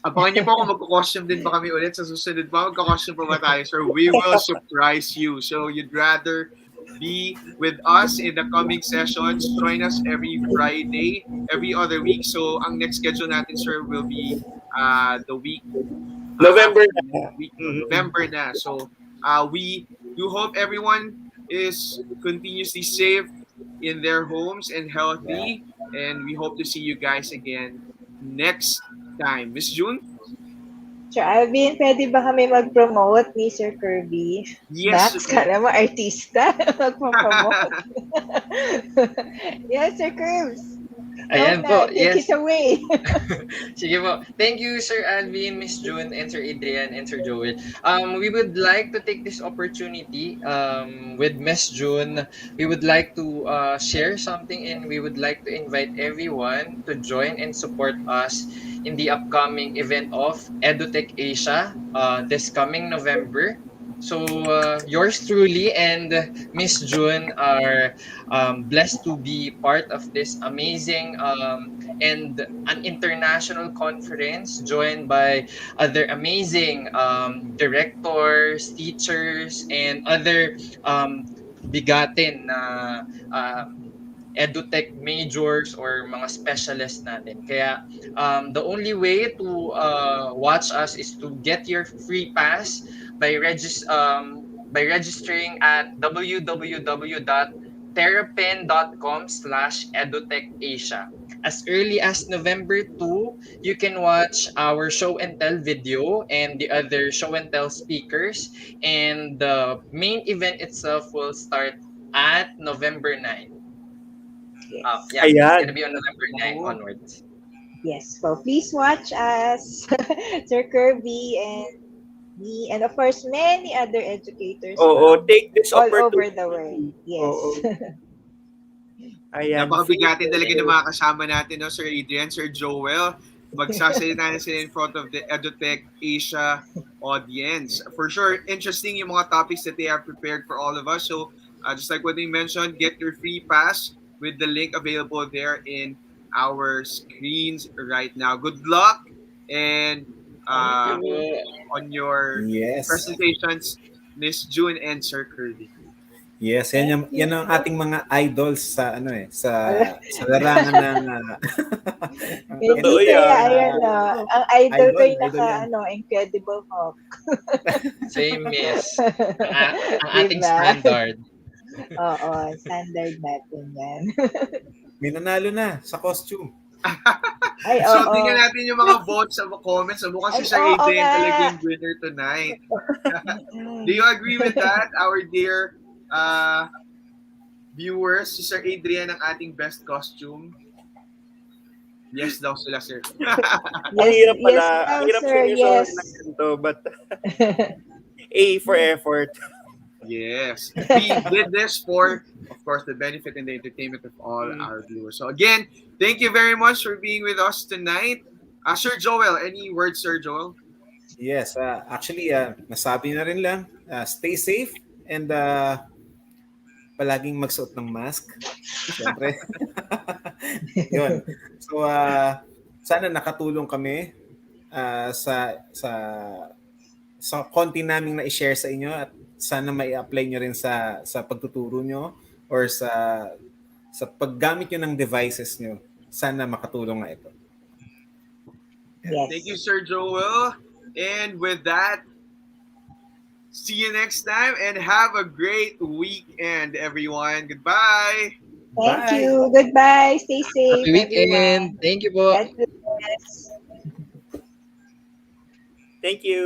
Abangan niyo po kung magko-costume din ba kami ulit sa susunod pa. Magko-costume pa ba tayo, sir? We will surprise you. So, you'd rather be with us in the coming sessions. Join us every Friday, every other week. So, ang next schedule natin, sir, will be the week November November na. So, we do hope everyone is continuously safe in their homes and healthy. And we hope to see you guys again next time. Miss June? Sir Alvin, pwede ba kami mag-promote ni Sir Kirby? Yes. Dax, ka naman, artista. Mag-promote. Yes, Sir Curbs. Ayan po, Take yes. it away. Sige po. Thank you, Sir Alvin, Miss June, and Sir Adrian, and Sir Joel. We would like to take this opportunity with Miss June. We would like to share something, and we would like to invite everyone to join and support us in the upcoming event of EduTech Asia this coming November. So yours truly and Miss June are blessed to be part of this amazing and an international conference joined by other amazing directors, teachers, and other bigatin na edutech majors or mga specialists natin. Kaya the only way to watch us is to get your free pass by registering at www.terrapin.com/edutech-asia. As early as November 2, you can watch our show and tell video and the other show and tell speakers, and the main event itself will start at November 9. Yes. Yeah, it's Ayan. gonna be on November 9 onwards. Yes. So please watch us, Sir Kirby and me, and of course many other educators Take this all opportunity. over the world. Yes. Ayan. Napakabigatin talaga ng mga kasama natin, no? Sir Adrian, Sir Joel. Magsasalita na sila in front of the EduTech Asia audience. For sure, interesting yung mga topics that they have prepared for all of us. So, just like what they mentioned, get your free pass with the link available there in our screens right now. Good luck and on your presentations, Miss June and Sir Kirby. Yes, yan ang ating mga idols sa sa larangan ng Hindi kaya ang idol ko yung Incredible Hulk. Same, miss. Ang ating standard. Oo, standard natin yan. May nanalo na sa costume. Ay, So, oo. tingnan natin yung mga votes sa comments. Mukhang si Ay, Sir oo Adrian nga. talaga yung winner tonight. Mm-mm. Do you agree with that, our dear viewers? Si Sir Adrian ang ating best costume. Yes daw sila, sir. Ang hirap pala. Yes, Ang ma'am, hirap sir, seryosohin yes. ng ganito, but A for effort. Yes. We did this for, of course, the benefit and the entertainment of all our viewers. So again, thank you very much for being with us tonight. Sir Joel, any words, Sir Joel? Yes, actually, nasabi na rin lang, stay safe and palaging magsuot ng mask. Siyempre. Yun. So, sana nakatulong kami sa konti naming na-share sa inyo at sana mai-apply nyo rin sa pagtuturo nyo or sa paggamit nyo ng devices nyo. Sana makatulong nga ito. Yes. Thank you, Sir Joel. And with that, see you next time and have a great weekend, everyone. Goodbye. Thank Bye. you. Goodbye. Stay safe, Happy weekend. everyone. Thank you po. God bless. Thank you.